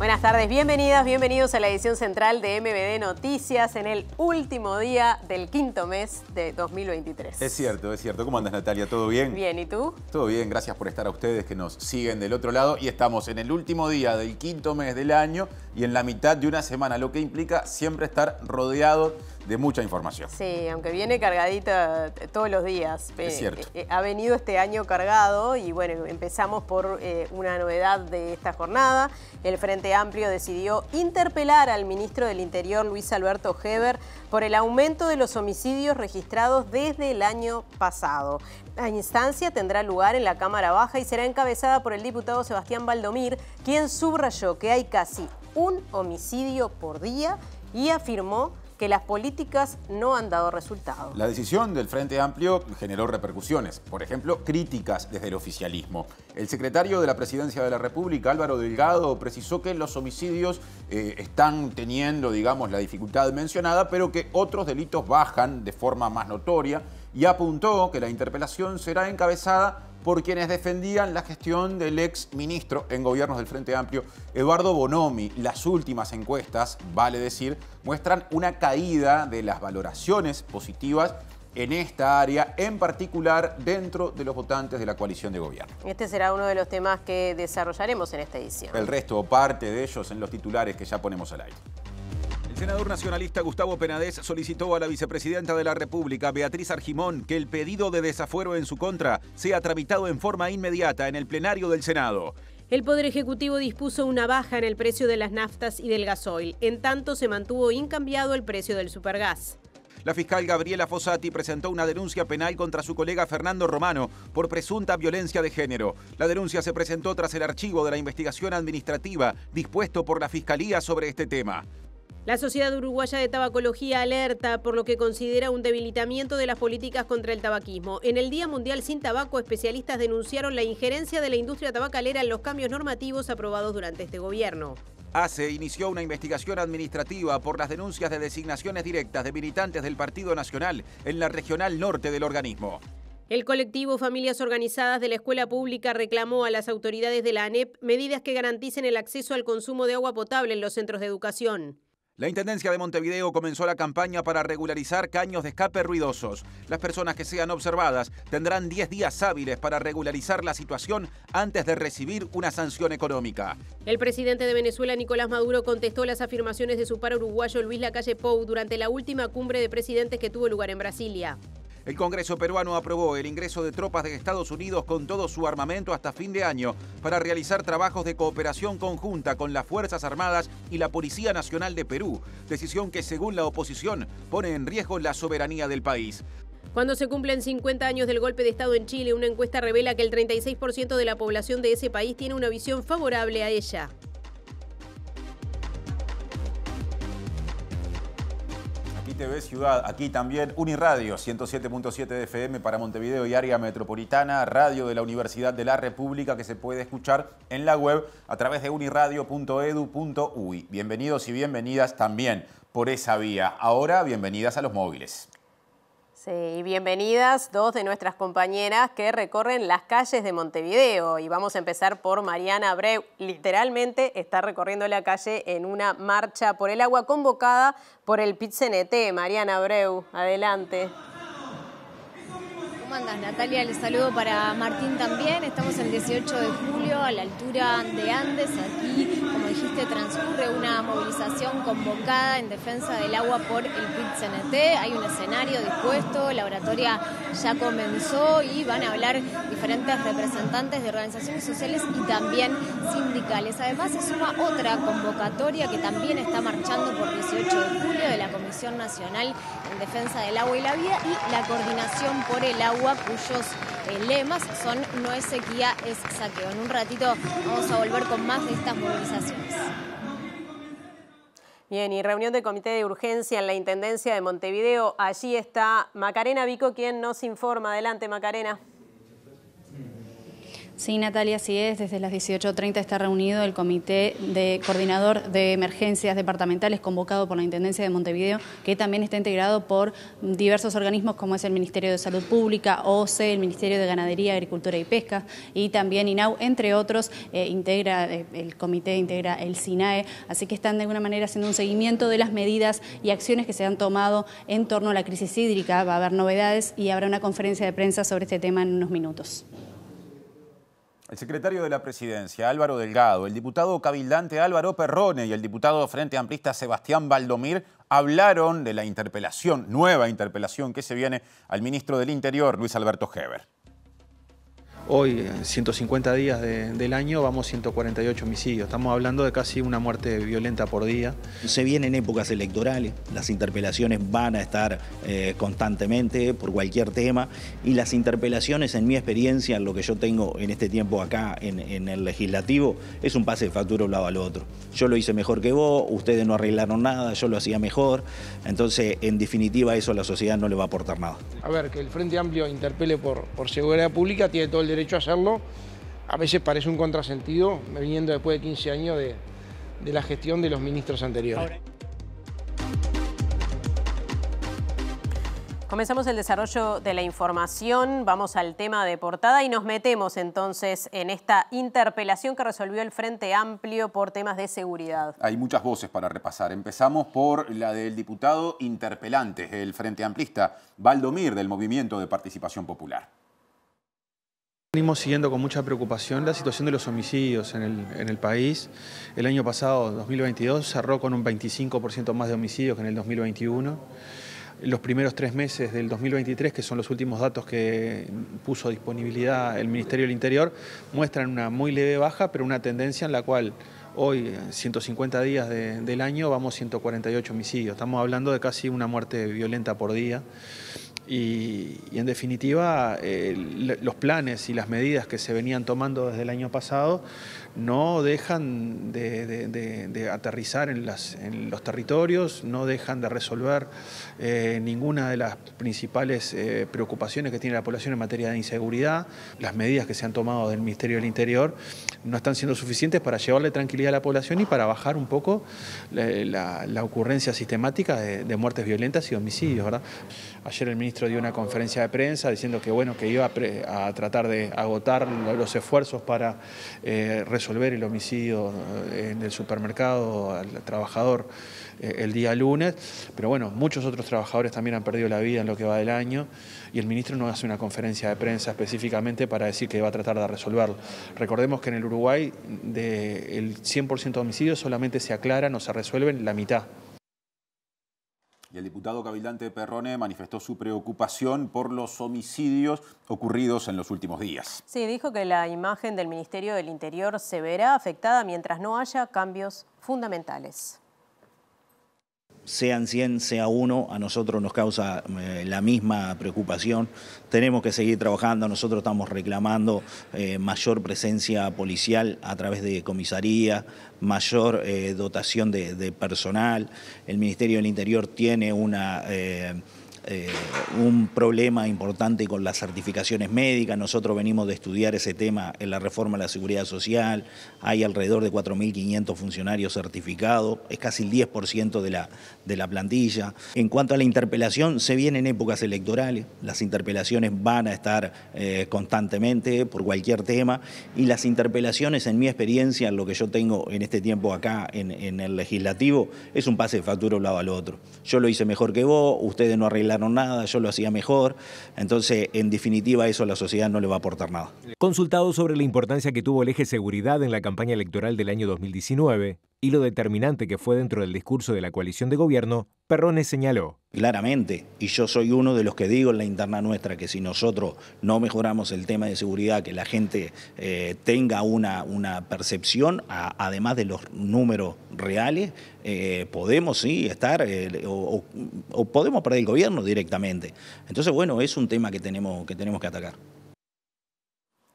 Buenas tardes, bienvenidas, bienvenidos a la edición central de MBD Noticias en el último día del quinto mes de 2023. Es cierto, es cierto. ¿Cómo andas, Natalia? ¿Todo bien? Bien, ¿y tú? Todo bien, gracias por estar a ustedes que nos siguen del otro lado. Y estamos en el último día del quinto mes del año y en la mitad de una semana, lo que implica siempre estar rodeado de mucha información. Sí, aunque viene cargadita todos los días. Es cierto. Ha venido este año cargado y bueno, empezamos por una novedad de esta jornada. El Frente Amplio decidió interpelar al ministro del Interior, Luis Alberto Heber, por el aumento de los homicidios registrados desde el año pasado. La instancia tendrá lugar en la Cámara Baja y será encabezada por el diputado Sebastián Valdomir, quien subrayó que hay casi un homicidio por día y afirmó que las políticas no han dado resultado. La decisión del Frente Amplio generó repercusiones, por ejemplo, críticas desde el oficialismo. El secretario de la Presidencia de la República, Álvaro Delgado, precisó que los homicidios están teniendo, digamos, la dificultad mencionada, pero que otros delitos bajan de forma más notoria y apuntó que la interpelación será encabezada por quienes defendían la gestión del ex ministro en gobiernos del Frente Amplio, Eduardo Bonomi. Las últimas encuestas, vale decir, muestran una caída de las valoraciones positivas en esta área, en particular dentro de los votantes de la coalición de gobierno. Este será uno de los temas que desarrollaremos en esta edición. El resto o parte de ellos en los titulares que ya ponemos al aire. El senador nacionalista Gustavo Penades solicitó a la vicepresidenta de la República, Beatriz Argimón, que el pedido de desafuero en su contra sea tramitado en forma inmediata en el plenario del Senado. El Poder Ejecutivo dispuso una baja en el precio de las naftas y del gasoil. En tanto, se mantuvo incambiado el precio del supergas. La fiscal Gabriela Fossati presentó una denuncia penal contra su colega Fernando Romano por presunta violencia de género. La denuncia se presentó tras el archivo de la investigación administrativa dispuesto por la Fiscalía sobre este tema. La Sociedad Uruguaya de Tabacología alerta por lo que considera un debilitamiento de las políticas contra el tabaquismo. En el Día Mundial Sin Tabaco, especialistas denunciaron la injerencia de la industria tabacalera en los cambios normativos aprobados durante este gobierno. ACE inició una investigación administrativa por las denuncias de designaciones directas de militantes del Partido Nacional en la regional norte del organismo. El colectivo Familias Organizadas de la Escuela Pública reclamó a las autoridades de la ANEP medidas que garanticen el acceso al consumo de agua potable en los centros de educación. La Intendencia de Montevideo comenzó la campaña para regularizar caños de escape ruidosos. Las personas que sean observadas tendrán 10 días hábiles para regularizar la situación antes de recibir una sanción económica. El presidente de Venezuela, Nicolás Maduro, contestó las afirmaciones de su par uruguayo Luis Lacalle Pou durante la última cumbre de presidentes que tuvo lugar en Brasilia. El Congreso peruano aprobó el ingreso de tropas de Estados Unidos con todo su armamento hasta fin de año para realizar trabajos de cooperación conjunta con las Fuerzas Armadas y la Policía Nacional de Perú, decisión que según la oposición pone en riesgo la soberanía del país. Cuando se cumplen 50 años del golpe de Estado en Chile, una encuesta revela que el 36% de la población de ese país tiene una visión favorable a ella. TV Ciudad, aquí también Uniradio 107.7 de FM para Montevideo y área metropolitana, radio de la Universidad de la República que se puede escuchar en la web a través de uniradio.edu.uy. Bienvenidos y bienvenidas también por esa vía. Ahora, bienvenidas a los móviles. Sí, y bienvenidas dos de nuestras compañeras que recorren las calles de Montevideo. Y vamos a empezar por Mariana Abreu. Literalmente está recorriendo la calle en una marcha por el agua convocada por el PIT-CNT. Mariana Abreu, adelante. ¿Cómo andas, Natalia? Les saludo para Martín también. Estamos el 18 de julio a la altura de Andes. Aquí, como dijiste, transcurre una movilización convocada en defensa del agua por el PIT-CNT. Hay un escenario dispuesto, la oratoria ya comenzó y van a hablar diferentes representantes de organizaciones sociales y también sindicales. Además, se suma otra convocatoria que también está marchando por 18 de julio de la Comisión Nacional en Defensa del Agua y la Vida y la Coordinación por el Agua, cuyos lemas son "No es sequía, es saqueo". En un ratito vamos a volver con más de estas movilizaciones. Bien, y reunión del Comité de Urgencia en la Intendencia de Montevideo. Allí está Macarena Vico, quien nos informa. Adelante, Macarena. Sí, Natalia, así es. Desde las 18:30 está reunido el Comité de Coordinador de Emergencias Departamentales convocado por la Intendencia de Montevideo, que también está integrado por diversos organismos como es el Ministerio de Salud Pública, OCE, el Ministerio de Ganadería, Agricultura y Pesca y también INAU, entre otros. El comité integra el SINAE, así que están de alguna manera haciendo un seguimiento de las medidas y acciones que se han tomado en torno a la crisis hídrica. Va a haber novedades y habrá una conferencia de prensa sobre este tema en unos minutos. El secretario de la Presidencia, Álvaro Delgado, el diputado cabildante Álvaro Perrone y el diputado Frente Amplista Sebastián Valdomir hablaron de la interpelación, nueva interpelación que se viene al ministro del Interior, Luis Alberto Heber. Hoy, 150 días del año, vamos 148 homicidios. Estamos hablando de casi una muerte violenta por día. Se vienen épocas electorales, las interpelaciones van a estar constantemente por cualquier tema y las interpelaciones, en mi experiencia, en lo que yo tengo en este tiempo acá en el legislativo, es un pase de factura de un lado al otro. Yo lo hice mejor que vos, ustedes no arreglaron nada, yo lo hacía mejor. Entonces, en definitiva, eso a la sociedad no le va a aportar nada. A ver, que el Frente Amplio interpele por seguridad pública tiene todo el derecho a hacerlo. A veces parece un contrasentido, viniendo después de 15 años de la gestión de los ministros anteriores. Comenzamos el desarrollo de la información, vamos al tema de portada y nos metemos entonces en esta interpelación que resolvió el Frente Amplio por temas de seguridad. Hay muchas voces para repasar. Empezamos por la del diputado interpelante, el Frente Amplista, Valdomir, del Movimiento de Participación Popular. Venimos siguiendo con mucha preocupación la situación de los homicidios en el país. El año pasado, 2022, cerró con un 25% más de homicidios que en el 2021. Los primeros 3 meses del 2023, que son los últimos datos que puso a disponibilidad el Ministerio del Interior, muestran una muy leve baja, pero una tendencia en la cual hoy, 150 días del año, vamos 148 homicidios. Estamos hablando de casi una muerte violenta por día. Y en definitiva, los planes y las medidas que se venían tomando desde el año pasado no dejan de aterrizar en los territorios, no dejan de resolver ninguna de las principales preocupaciones que tiene la población en materia de inseguridad. Las medidas que se han tomado del Ministerio del Interior no están siendo suficientes para llevarle tranquilidad a la población y para bajar un poco la ocurrencia sistemática de muertes violentas y homicidios, ¿verdad? Ayer el ministro dio una conferencia de prensa diciendo que, bueno, que iba a tratar de agotar los esfuerzos para resolver el homicidio en el supermercado al trabajador el día lunes, pero bueno, muchos otros trabajadores también han perdido la vida en lo que va del año y el ministro no hace una conferencia de prensa específicamente para decir que va a tratar de resolverlo. Recordemos que en el Uruguay del 100% de homicidios solamente se aclaran o se resuelven la mitad. Y el diputado cabildante Perrone manifestó su preocupación por los homicidios ocurridos en los últimos días. Sí, dijo que la imagen del Ministerio del Interior se verá afectada mientras no haya cambios fundamentales. Sean 100, sea 1, a nosotros nos causa la misma preocupación. Tenemos que seguir trabajando, nosotros estamos reclamando mayor presencia policial a través de comisaría, mayor dotación de personal. El Ministerio del Interior tiene un problema importante con las certificaciones médicas. Nosotros venimos de estudiar ese tema en la reforma de la seguridad social. Hay alrededor de 4.500 funcionarios certificados, es casi el 10% de la plantilla. En cuanto a la interpelación, se vienen épocas electorales, las interpelaciones van a estar constantemente por cualquier tema y las interpelaciones, en mi experiencia, en lo que yo tengo en este tiempo acá en el legislativo, es un pase de factura de un lado al otro. Yo lo hice mejor que vos, ustedes no arreglaron nada, yo lo hacía mejor. Entonces, en definitiva, eso a la sociedad no le va a aportar nada. Consultado sobre la importancia que tuvo el eje seguridad en la campaña electoral del año 2019 y lo determinante que fue dentro del discurso de la coalición de gobierno, Perrone señaló. Claramente, y yo soy uno de los que digo en la interna nuestra que si nosotros no mejoramos el tema de seguridad, que la gente tenga una percepción, además de los números reales, podemos sí estar, o podemos perder el gobierno directamente. Entonces, bueno, es un tema que tenemos que atacar.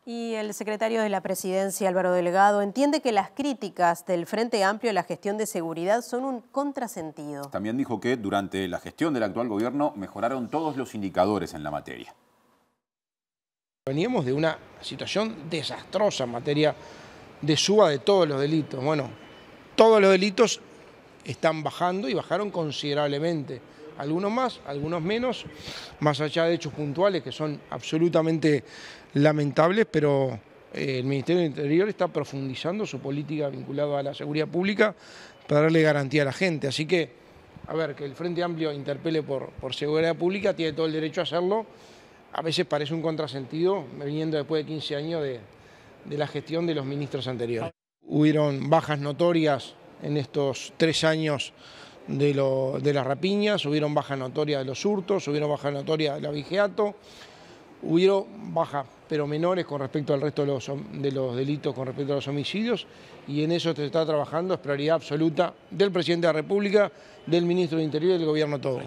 Y el secretario de la Presidencia, Álvaro Delgado, entiende que las críticas del Frente Amplio a la gestión de seguridad son un contrasentido. También dijo que durante la gestión del actual gobierno mejoraron todos los indicadores en la materia. Veníamos de una situación desastrosa en materia de suba de todos los delitos. Bueno, todos los delitos están bajando y bajaron considerablemente. Algunos más, algunos menos, más allá de hechos puntuales que son absolutamente lamentables, pero el Ministerio del Interior está profundizando su política vinculada a la seguridad pública para darle garantía a la gente. Así que, a ver, que el Frente Amplio interpele por seguridad pública, tiene todo el derecho a hacerlo. A veces parece un contrasentido, viniendo después de 15 años de la gestión de los ministros anteriores. Hubieron bajas notorias en estos 3 años de las rapiñas, hubieron bajas notorias de los hurtos, hubieron bajas notorias del abigeato, hubieron bajas pero menores con respecto al resto de los delitos, con respecto a los homicidios, y en eso se está trabajando, es prioridad absoluta del Presidente de la República, del Ministro del Interior y del Gobierno todo.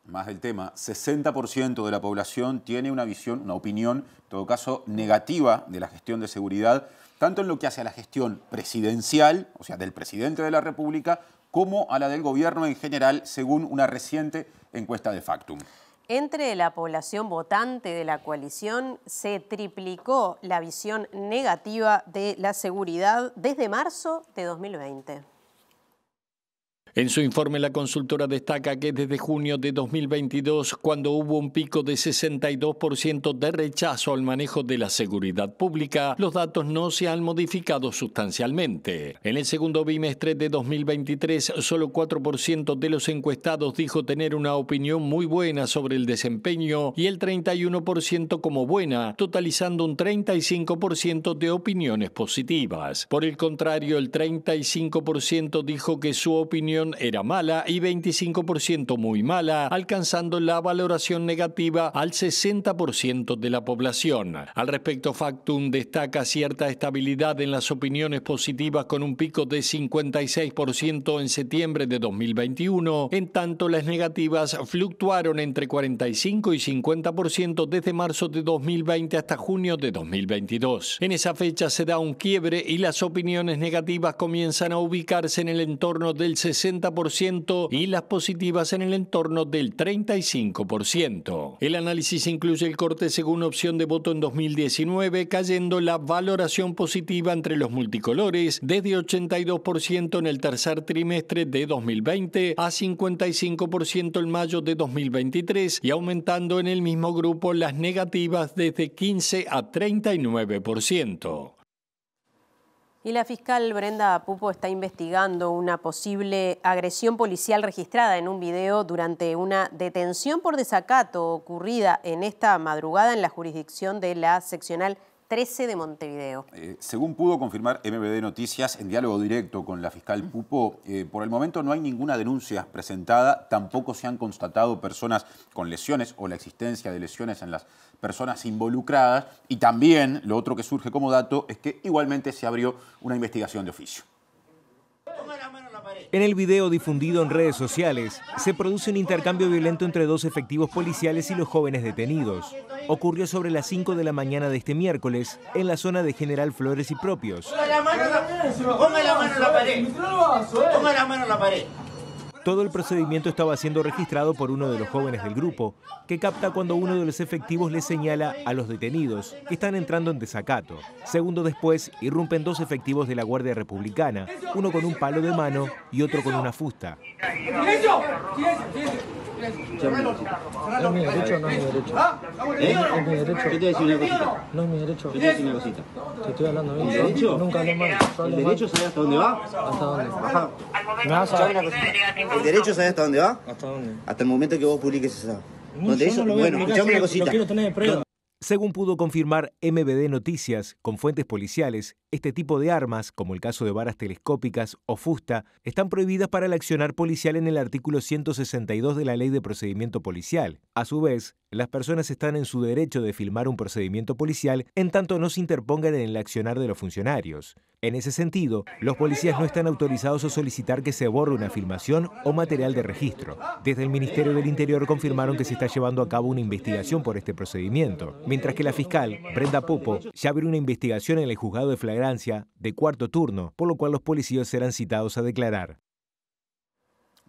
Más del tema, 60% de la población tiene una visión, una opinión, en todo caso, negativa de la gestión de seguridad, tanto en lo que hace a la gestión presidencial, o sea, del Presidente de la República, como a la del Gobierno en general, según una reciente encuesta de Factum. Entre la población votante de la coalición se triplicó la visión negativa de la seguridad desde marzo de 2020. En su informe, la consultora destaca que desde junio de 2022, cuando hubo un pico de 62% de rechazo al manejo de la seguridad pública, los datos no se han modificado sustancialmente. En el segundo bimestre de 2023, solo 4% de los encuestados dijo tener una opinión muy buena sobre el desempeño y el 31% como buena, totalizando un 35% de opiniones positivas. Por el contrario, el 35% dijo que su opinión era mala y 25% muy mala, alcanzando la valoración negativa al 60% de la población. Al respecto, Factum destaca cierta estabilidad en las opiniones positivas con un pico de 56% en septiembre de 2021, en tanto las negativas fluctuaron entre 45 y 50% desde marzo de 2020 hasta junio de 2022. En esa fecha se da un quiebre y las opiniones negativas comienzan a ubicarse en el entorno del 60% y las positivas en el entorno del 35%. El análisis incluye el corte según opción de voto en 2019, cayendo la valoración positiva entre los multicolores desde 82% en el tercer trimestre de 2020 a 55% en mayo de 2023 y aumentando en el mismo grupo las negativas desde 15 a 39%. Y la fiscal Brenda Pupo está investigando una posible agresión policial registrada en un video durante una detención por desacato ocurrida en esta madrugada en la jurisdicción de la seccional 13 de Montevideo. Según pudo confirmar MBD Noticias en diálogo directo con la fiscal Pupo, por el momento no hay ninguna denuncia presentada, tampoco se han constatado personas con lesiones o la existencia de lesiones en las personas involucradas, y también lo otro que surge como dato es que igualmente se abrió una investigación de oficio. En el video difundido en redes sociales, se produce un intercambio violento entre 2 efectivos policiales y los jóvenes detenidos. Ocurrió sobre las 5 de la mañana de este miércoles, en la zona de General Flores y Propios. Ponga la mano en la pared. Ponga la mano en la pared. Todo el procedimiento estaba siendo registrado por uno de los jóvenes del grupo, que capta cuando uno de los efectivos le señala a los detenidos que están entrando en desacato. Segundo después, irrumpen 2 efectivos de la Guardia Republicana, uno con un palo de mano y otro con una fusta. No es mi derecho, no es mi derecho. Es mi derecho. Yo te voy a decir una cosita. No es mi derecho. Yo te voy a decir una cosita. Te estoy hablando bien. ¿El derecho? Nunca hablé mal. ¿El derecho sabe hasta dónde va? ¿Hasta dónde? Ajá. ¿El derecho sabe hasta dónde va? ¿Hasta dónde? Hasta el momento que vos publiques esa. Bueno, escuchame una cosita. Lo quiero tener de prueba. Según pudo confirmar MBD Noticias, con fuentes policiales, este tipo de armas, como el caso de varas telescópicas o fusta, están prohibidas para el accionar policial en el artículo 162 de la Ley de Procedimiento Policial. A su vez, las personas están en su derecho de filmar un procedimiento policial en tanto no se interpongan en el accionar de los funcionarios. En ese sentido, los policías no están autorizados a solicitar que se borre una filmación o material de registro. Desde el Ministerio del Interior confirmaron que se está llevando a cabo una investigación por este procedimiento, mientras que la fiscal, Brenda Pupo, ya abrió una investigación en el juzgado de flagrancia de cuarto turno, por lo cual los policías serán citados a declarar.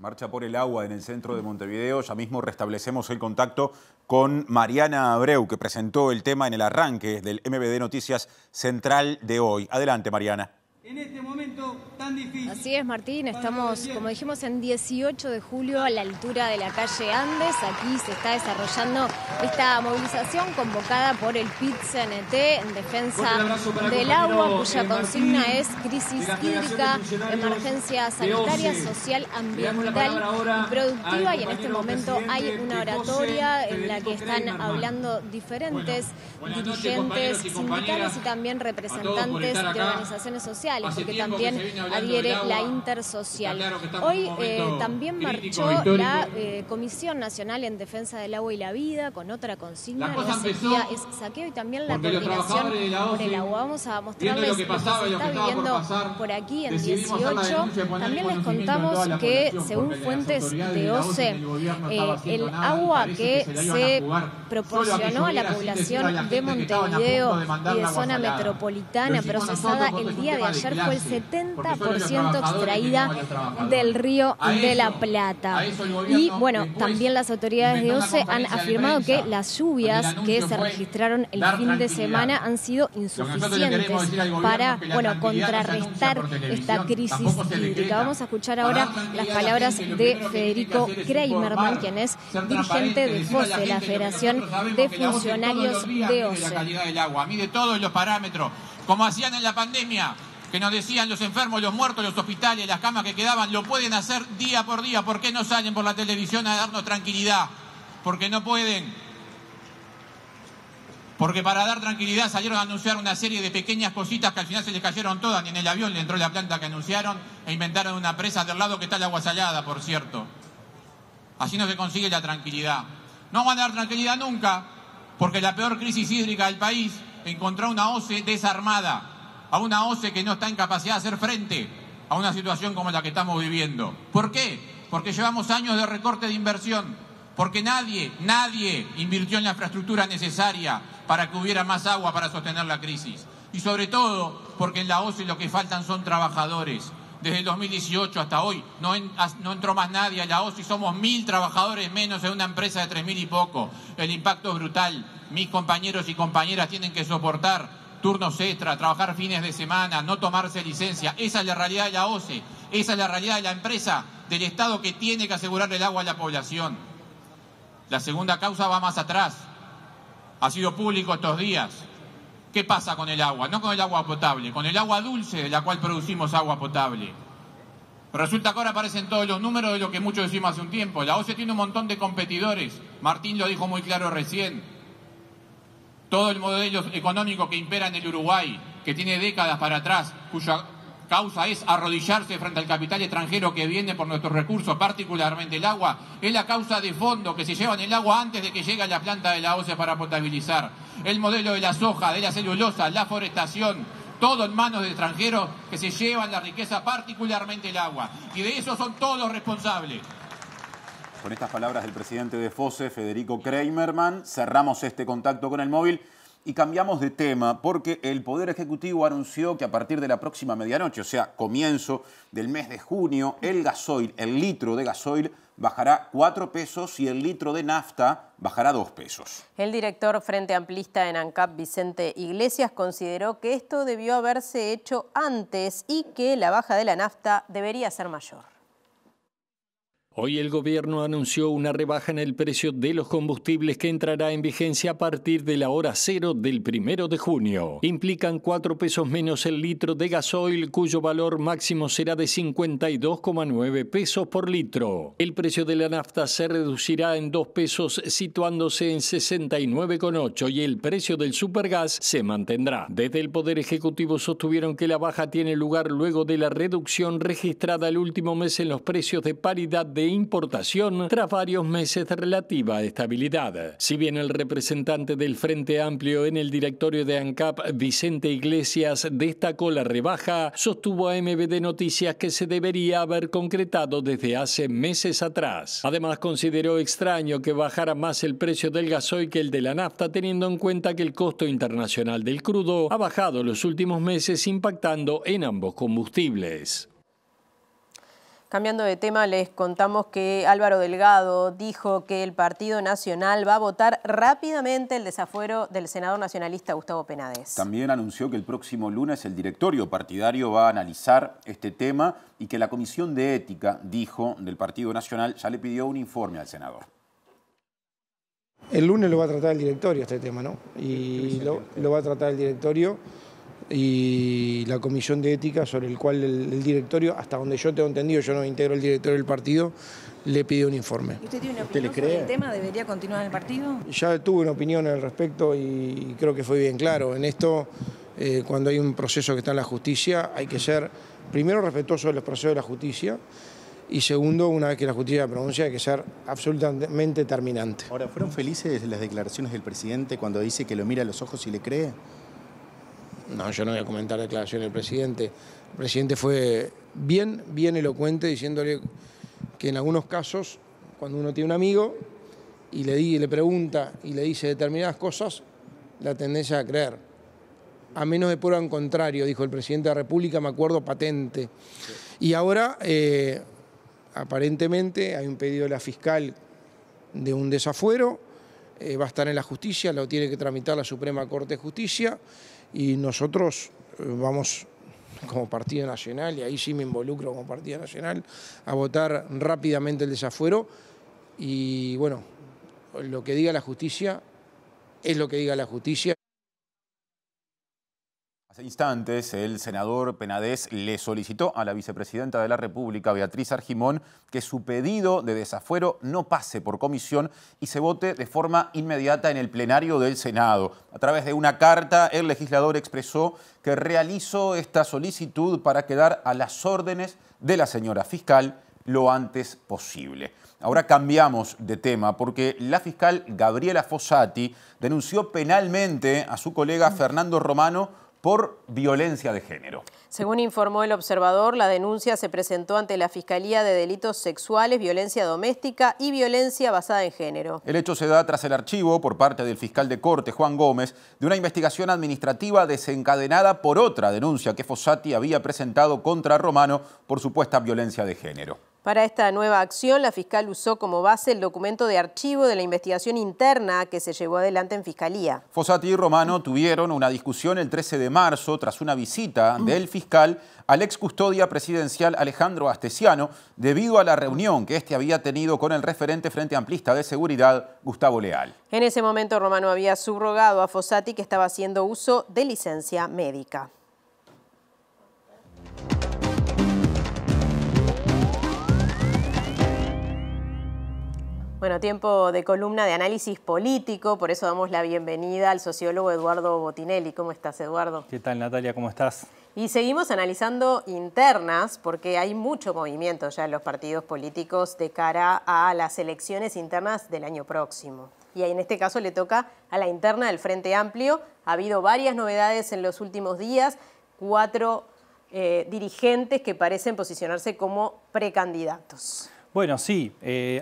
Marcha por el agua en el centro de Montevideo. Ya mismo restablecemos el contacto con Mariana Abreu, que presentó el tema en el arranque del MBD Noticias Central de hoy. Adelante, Mariana. En este momento tan difícil. Así es, Martín, estamos, como dijimos, en 18 de julio a la altura de la calle Andes. Aquí se está desarrollando esta movilización convocada por el PIT-CNT en defensa del agua, cuya consigna es crisis hídrica, emergencia sanitaria, social, ambiental y productiva. Y en este momento hay una oratoria en la que están hablando diferentes dirigentes sindicales y también representantes de organizaciones sociales, porque también adhiere la Intersocial. Hoy también marchó la Comisión Nacional en Defensa del Agua y la Vida con otra consigna, no es sequía, es saqueo, y también la coordinación por el agua. Vamos a mostrarles lo que se está viviendo por aquí en 18. También les contamos que, según fuentes de OCE, el agua que se proporcionó a la población de Montevideo y de zona metropolitana procesada el día de ayer fue el 70% extraída del río de la Plata. Y bueno, también las autoridades de OCE han afirmado que las lluvias que se registraron el fin de semana han sido insuficientes para, bueno, contrarrestar esta crisis hídrica. Vamos a escuchar ahora las palabras de Federico Kreimerman, quien es dirigente de FOSE, la Federación de Funcionarios de OCE. Mide todos los parámetros, como hacían en la pandemia, que nos decían los enfermos, los muertos, los hospitales, las camas que quedaban, lo pueden hacer día por día. ¿Por qué no salen por la televisión a darnos tranquilidad? Porque no pueden. Porque para dar tranquilidad salieron a anunciar una serie de pequeñas cositas que al final se les cayeron todas, ni en el avión le entró la planta que anunciaron, e inventaron una presa del lado que está el agua salada, por cierto. Así no se consigue la tranquilidad. No van a dar tranquilidad nunca, porque la peor crisis hídrica del país encontró una OCE desarmada, a una OCE que no está en capacidad de hacer frente a una situación como la que estamos viviendo. ¿Por qué? Porque llevamos años de recorte de inversión, porque nadie invirtió en la infraestructura necesaria para que hubiera más agua para sostener la crisis. Y sobre todo, porque en la OCE lo que faltan son trabajadores. Desde el 2018 hasta hoy no entró más nadie a la OCE, somos 1000 trabajadores menos en una empresa de 3000 y poco. El impacto es brutal. Mis compañeros y compañeras tienen que soportar turnos extra, trabajar fines de semana, no tomarse licencia. Esa es la realidad de la OCE, esa es la realidad de la empresa, del Estado que tiene que asegurar el agua a la población. La segunda causa va más atrás. Ha sido público estos días. ¿Qué pasa con el agua? No con el agua potable, con el agua dulce de la cual producimos agua potable. Resulta que ahora aparecen todos los números de lo que muchos decimos hace un tiempo. La OCE tiene un montón de competidores. Martín lo dijo muy claro recién. Todo el modelo económico que impera en el Uruguay, que tiene décadas para atrás, cuya causa es arrodillarse frente al capital extranjero que viene por nuestros recursos, particularmente el agua, es la causa de fondo, que se llevan el agua antes de que llegue a la planta de la OCE para potabilizar. El modelo de la soja, de la celulosa, la forestación, todo en manos de extranjeros que se llevan la riqueza, particularmente el agua. Y de eso son todos responsables. Con estas palabras del presidente de FOSE, Federico Kreimerman, cerramos este contacto con el móvil y cambiamos de tema porque el Poder Ejecutivo anunció que a partir de la próxima medianoche, o sea, comienzo del mes de junio, el gasoil, el litro de gasoil, bajará 4 pesos y el litro de nafta bajará 2 pesos. El director Frente Amplista en ANCAP, Vicente Iglesias, consideró que esto debió haberse hecho antes y que la baja de la nafta debería ser mayor. Hoy el gobierno anunció una rebaja en el precio de los combustibles que entrará en vigencia a partir de la hora cero del 1 de junio. Implican 4 pesos menos el litro de gasoil, cuyo valor máximo será de 52,9 pesos por litro. El precio de la nafta se reducirá en 2 pesos, situándose en 69,8, y el precio del supergas se mantendrá. Desde el Poder Ejecutivo sostuvieron que la baja tiene lugar luego de la reducción registrada el último mes en los precios de paridad de importación tras varios meses de relativa estabilidad. Si bien el representante del Frente Amplio en el directorio de ANCAP, Vicente Iglesias, destacó la rebaja, sostuvo a MBD Noticias que se debería haber concretado desde hace meses atrás. Además, consideró extraño que bajara más el precio del gasoil que el de la nafta, teniendo en cuenta que el costo internacional del crudo ha bajado los últimos meses, impactando en ambos combustibles. Cambiando de tema, les contamos que Álvaro Delgado dijo que el Partido Nacional va a votar rápidamente el desafuero del senador nacionalista Gustavo Penades. También anunció que el próximo lunes el directorio partidario va a analizar este tema y que la Comisión de Ética, dijo, del Partido Nacional ya le pidió un informe al senador. El lunes lo va a tratar el directorio este tema, ¿no? Y lo va a tratar el directorio y la Comisión de Ética, sobre el cual el directorio, hasta donde yo tengo entendido, yo no integro el directorio del partido, le pidió un informe. ¿Usted tiene una opinión sobre el tema? ¿Debería continuar en el partido? Ya tuve una opinión al respecto y creo que fue bien claro. En esto, cuando hay un proceso que está en la justicia, hay que ser, primero, respetuoso de los procesos de la justicia y segundo, una vez que la justicia pronuncia, hay que ser absolutamente terminante. Ahora, ¿fueron felices las declaraciones del presidente cuando dice que lo mira a los ojos y le cree? No, yo no voy a comentar declaraciones del presidente. El presidente fue bien elocuente diciéndole que en algunos casos, cuando uno tiene un amigo y le pregunta y le dice determinadas cosas, la tendencia a creer. A menos de prueba en contrario, dijo el presidente de la República, me acuerdo patente. Y ahora, aparentemente, hay un pedido de la fiscal de un desafuero, va a estar en la justicia, lo tiene que tramitar la Suprema Corte de Justicia. Y nosotros vamos como Partido Nacional, y ahí sí me involucro como Partido Nacional, a votar rápidamente el desafuero. Y bueno, lo que diga la justicia es lo que diga la justicia. Hace instantes, el senador Penades le solicitó a la vicepresidenta de la República, Beatriz Argimón, que su pedido de desafuero no pase por comisión y se vote de forma inmediata en el plenario del Senado. A través de una carta, el legislador expresó que realizó esta solicitud para quedar a las órdenes de la señora fiscal lo antes posible. Ahora cambiamos de tema porque la fiscal Gabriela Fossati denunció penalmente a su colega Fernando Romano por violencia de género. Según informó El Observador, la denuncia se presentó ante la Fiscalía de Delitos Sexuales, Violencia Doméstica y Violencia Basada en Género. El hecho se da tras el archivo por parte del fiscal de corte, Juan Gómez, de una investigación administrativa desencadenada por otra denuncia que Fossati había presentado contra Romano por supuesta violencia de género. Para esta nueva acción, la fiscal usó como base el documento de archivo de la investigación interna que se llevó adelante en Fiscalía. Fossati y Romano tuvieron una discusión el 13 de marzo tras una visita del fiscal al ex custodia presidencial Alejandro Astesiano debido a la reunión que este había tenido con el referente Frente Amplista de Seguridad, Gustavo Leal. En ese momento, Romano había subrogado a Fossati que estaba haciendo uso de licencia médica. Bueno, tiempo de columna de análisis político, por eso damos la bienvenida al sociólogo Eduardo Botinelli. ¿Cómo estás, Eduardo? ¿Qué tal, Natalia? ¿Cómo estás? Y seguimos analizando internas, porque hay mucho movimiento ya en los partidos políticos de cara a las elecciones internas del año próximo. Y en este caso le toca a la interna del Frente Amplio. Ha habido varias novedades en los últimos días, 4 dirigentes que parecen posicionarse como precandidatos. Bueno, sí,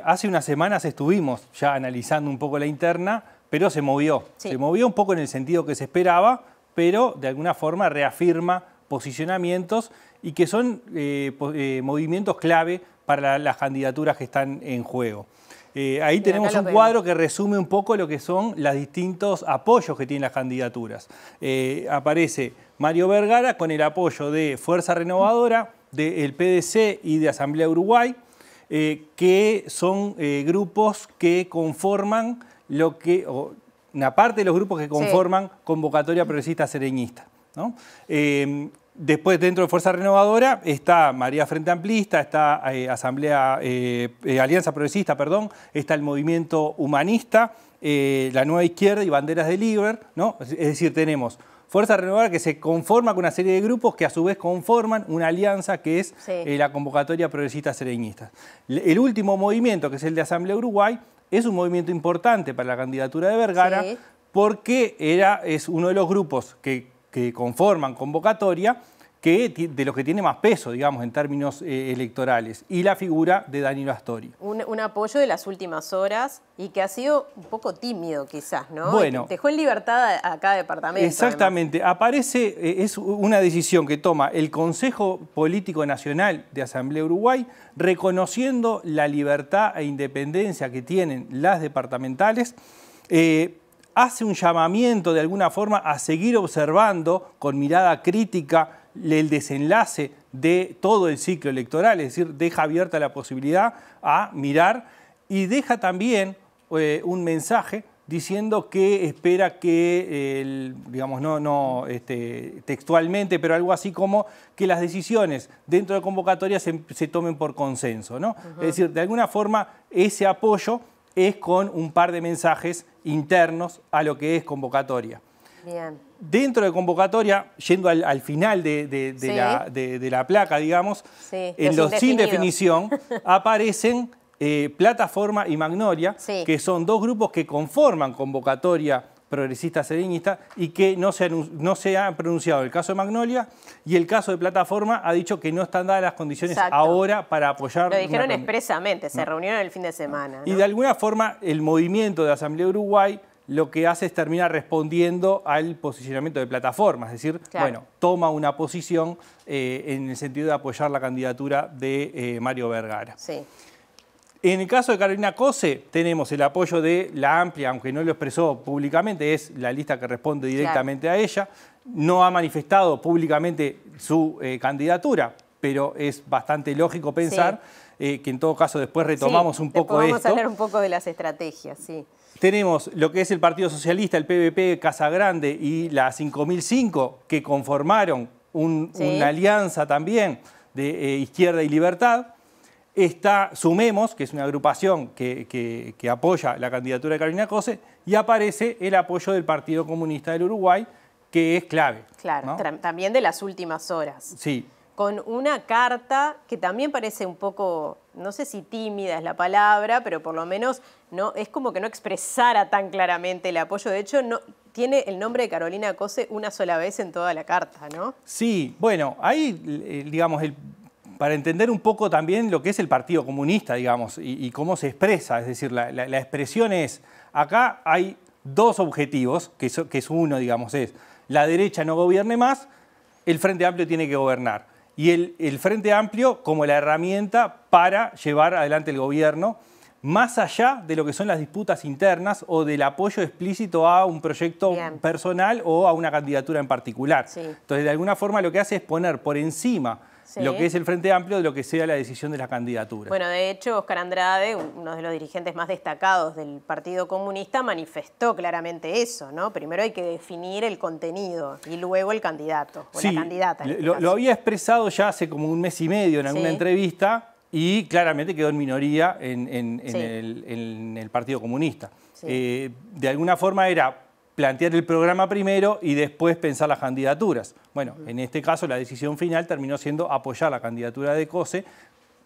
hace unas semanas estuvimos ya analizando un poco la interna, pero se movió. Sí. Se movió un poco en el sentido que se esperaba, pero de alguna forma reafirma posicionamientos y que son movimientos clave para las candidaturas que están en juego. Ahí tenemos un cuadro que resume un poco lo que son los distintos apoyos que tienen las candidaturas. Aparece Mario Vergara con el apoyo de Fuerza Renovadora, del PDC y de Asamblea Uruguay, que son grupos que conforman una parte de los grupos que conforman Convocatoria Progresista Sereñista, ¿no? Después, dentro de Fuerza Renovadora, está María Frente Amplista, está Alianza Progresista, perdón, está el Movimiento Humanista, la Nueva Izquierda y Banderas de Liber, ¿no? Es decir, tenemos Fuerza Renovadora que se conforma con una serie de grupos que a su vez conforman una alianza que es la Convocatoria Progresista Sereñista. El último movimiento, que es el de Asamblea Uruguay, es un movimiento importante para la candidatura de Vergara porque es uno de los grupos que conforman Convocatoria de los que tiene más peso, digamos, en términos electorales, y la figura de Danilo Astori. Un apoyo de las últimas horas y que ha sido un poco tímido quizás, ¿no? Bueno, dejó en libertad a cada departamento. Exactamente. Además. Aparece, es una decisión que toma el Consejo Político Nacional de Asamblea Uruguay, reconociendo la libertad e independencia que tienen las departamentales, hace un llamamiento de alguna forma a seguir observando con mirada crítica el desenlace de todo el ciclo electoral, es decir, deja abierta la posibilidad a mirar y deja también un mensaje diciendo que espera que, digamos, no textualmente, pero algo así como que las decisiones dentro de convocatoria se tomen por consenso, ¿no? Es decir, de alguna forma ese apoyo es con un par de mensajes internos a lo que es convocatoria. Bien. Dentro de convocatoria, yendo al final de la placa, digamos, en los sin definición aparecen Plataforma y Magnolia, que son dos grupos que conforman convocatoria progresista serenista y que no se han pronunciado. El caso de Magnolia y el caso de Plataforma ha dicho que no están dadas las condiciones ahora para apoyar. Lo dijeron expresamente, se reunieron el fin de semana, ¿no? Y de alguna forma el movimiento de Asamblea Uruguay lo que hace es terminar respondiendo al posicionamiento de Plataforma, es decir, bueno, toma una posición en el sentido de apoyar la candidatura de Mario Vergara. Sí. En el caso de Carolina Cose, tenemos el apoyo de la amplia, aunque no lo expresó públicamente, es la lista que responde directamente a ella. No ha manifestado públicamente su candidatura, pero es bastante lógico pensar que en todo caso después retomamos un poco esto. Vamos a hablar un poco de las estrategias, sí. Tenemos lo que es el Partido Socialista, el PVP, Casa Grande y la 5005, que conformaron una alianza también de Izquierda y Libertad. Está Sumemos, que es una agrupación que apoya la candidatura de Carolina Cose, y aparece el apoyo del Partido Comunista del Uruguay, que es clave. Claro, ¿no? También de las últimas horas. Sí. Con una carta que también parece un poco, no sé si tímida es la palabra, pero por lo menos no es como que no expresara tan claramente el apoyo. De hecho, no tiene el nombre de Carolina Cose una sola vez en toda la carta, ¿no? Sí, bueno, ahí, digamos, para entender un poco también lo que es el Partido Comunista, digamos, y cómo se expresa, es decir, la expresión es, acá hay dos objetivos, que es uno, digamos, es la derecha no gobierne más, el Frente Amplio tiene que gobernar. Y el Frente Amplio como la herramienta para llevar adelante el gobierno, más allá de lo que son las disputas internas o del apoyo explícito a un proyecto personal o a una candidatura en particular. Entonces, de alguna forma lo que hace es poner por encima lo que es el Frente Amplio de lo que sea la decisión de la candidatura. Bueno, de hecho, Óscar Andrade, uno de los dirigentes más destacados del Partido Comunista, manifestó claramente eso, ¿no? Primero hay que definir el contenido y luego el candidato o la candidata. Lo había expresado ya hace como un mes y medio en alguna entrevista y claramente quedó en minoría en el Partido Comunista. De alguna forma era plantear el programa primero y después pensar las candidaturas. Bueno, en este caso la decisión final terminó siendo apoyar la candidatura de Cose